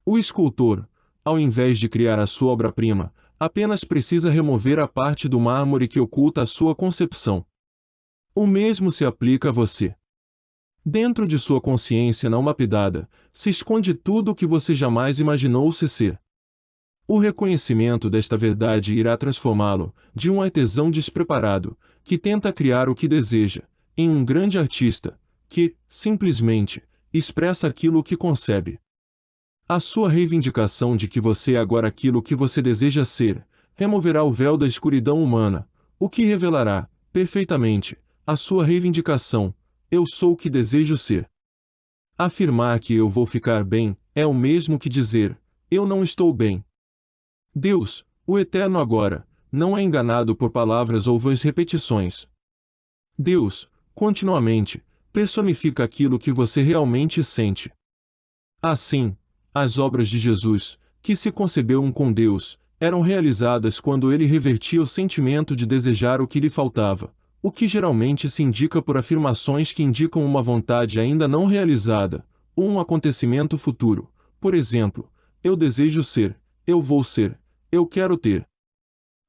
O escultor, ao invés de criar a sua obra-prima, apenas precisa remover a parte do mármore que oculta a sua concepção. O mesmo se aplica a você. Dentro de sua consciência não lapidada, se esconde tudo o que você jamais imaginou se ser. O reconhecimento desta verdade irá transformá-lo, de um artesão despreparado, que tenta criar o que deseja, em um grande artista, que, simplesmente, expressa aquilo que concebe. A sua reivindicação de que você é agora aquilo que você deseja ser, removerá o véu da escuridão humana, o que revelará, perfeitamente, a sua reivindicação: eu sou o que desejo ser. Afirmar que eu vou ficar bem, é o mesmo que dizer, eu não estou bem. Deus, o Eterno agora, não é enganado por palavras ou vãs repetições. Deus, continuamente, personifica aquilo que você realmente sente. Assim, as obras de Jesus, que se concebeu um com Deus, eram realizadas quando ele revertia o sentimento de desejar o que lhe faltava, o que geralmente se indica por afirmações que indicam uma vontade ainda não realizada, ou um acontecimento futuro. Por exemplo, eu desejo ser, eu vou ser, eu quero ter.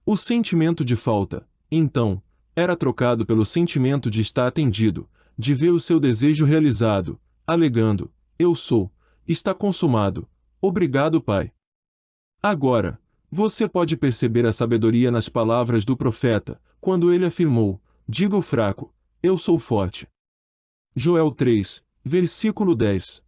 O sentimento de falta, então, era trocado pelo sentimento de estar atendido, de ver o seu desejo realizado, alegando: eu sou, está consumado, obrigado Pai. Agora, você pode perceber a sabedoria nas palavras do profeta, quando ele afirmou: diga ao fraco, eu sou forte. Joel 3, versículo 10.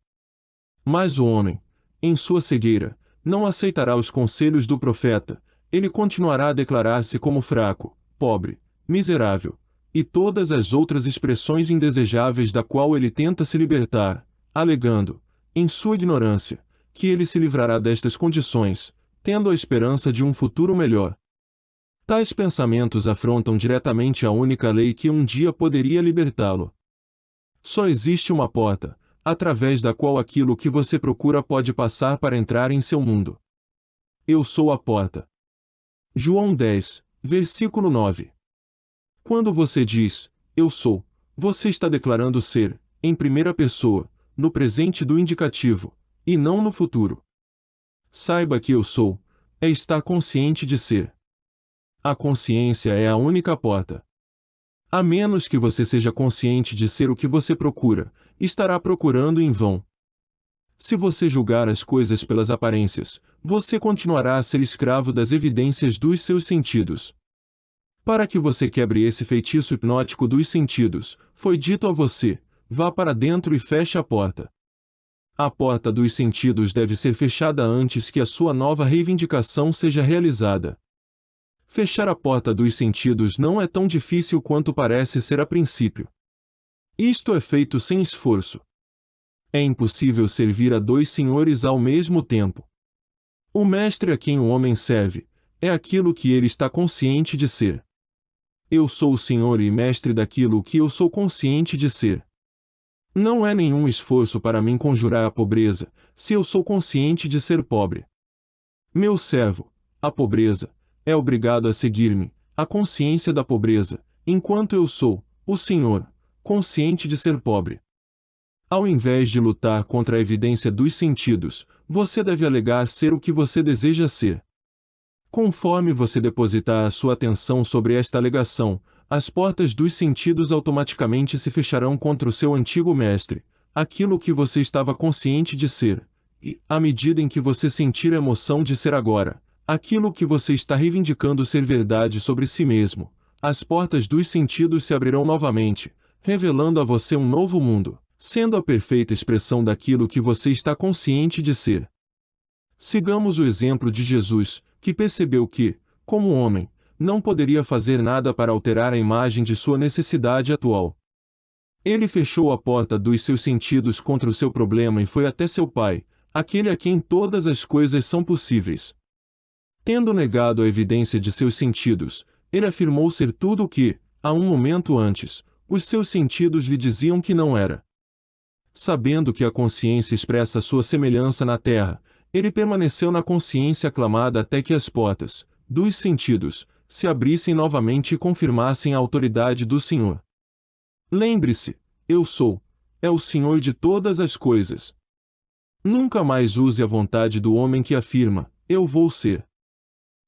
Mas o homem, em sua cegueira, não aceitará os conselhos do profeta, ele continuará a declarar-se como fraco, pobre, miserável, e todas as outras expressões indesejáveis da qual ele tenta se libertar, alegando, em sua ignorância, que ele se livrará destas condições, tendo a esperança de um futuro melhor. Tais pensamentos afrontam diretamente a única lei que um dia poderia libertá-lo. Só existe uma porta, através da qual aquilo que você procura pode passar para entrar em seu mundo. Eu sou a porta. João 10, versículo 9. Quando você diz, eu sou, você está declarando ser, em primeira pessoa, no presente do indicativo, e não no futuro. Saiba que eu sou, é estar consciente de ser. A consciência é a única porta. A menos que você seja consciente de ser o que você procura, estará procurando em vão. Se você julgar as coisas pelas aparências, você continuará a ser escravo das evidências dos seus sentidos. Para que você quebre esse feitiço hipnótico dos sentidos, foi dito a você: vá para dentro e feche a porta. A porta dos sentidos deve ser fechada antes que a sua nova reivindicação seja realizada. Fechar a porta dos sentidos não é tão difícil quanto parece ser a princípio. Isto é feito sem esforço. É impossível servir a dois senhores ao mesmo tempo. O mestre a quem o homem serve, é aquilo que ele está consciente de ser. Eu sou o Senhor e mestre daquilo que eu sou consciente de ser. Não é nenhum esforço para mim conjurar a pobreza, se eu sou consciente de ser pobre. Meu servo, a pobreza, é obrigado a seguir-me, a consciência da pobreza, enquanto eu sou, o Senhor, consciente de ser pobre. Ao invés de lutar contra a evidência dos sentidos, você deve alegar ser o que você deseja ser. Conforme você depositar a sua atenção sobre esta alegação, as portas dos sentidos automaticamente se fecharão contra o seu antigo mestre, aquilo que você estava consciente de ser, e, à medida em que você sentir a emoção de ser agora, aquilo que você está reivindicando ser verdade sobre si mesmo, as portas dos sentidos se abrirão novamente, revelando a você um novo mundo, sendo a perfeita expressão daquilo que você está consciente de ser. Sigamos o exemplo de Jesus, que percebeu que, como homem, não poderia fazer nada para alterar a imagem de sua necessidade atual. Ele fechou a porta dos seus sentidos contra o seu problema e foi até seu Pai, aquele a quem todas as coisas são possíveis. Tendo negado a evidência de seus sentidos, ele afirmou ser tudo o que, há um momento antes, os seus sentidos lhe diziam que não era. Sabendo que a consciência expressa sua semelhança na terra, ele permaneceu na consciência aclamada até que as portas, dos sentidos, se abrissem novamente e confirmassem a autoridade do Senhor. Lembre-se, eu sou, é o Senhor de todas as coisas. Nunca mais use a vontade do homem que afirma, eu vou ser.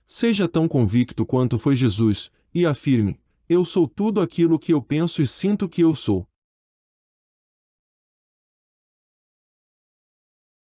Seja tão convicto quanto foi Jesus, e afirme, eu sou tudo aquilo que eu penso e sinto que eu sou.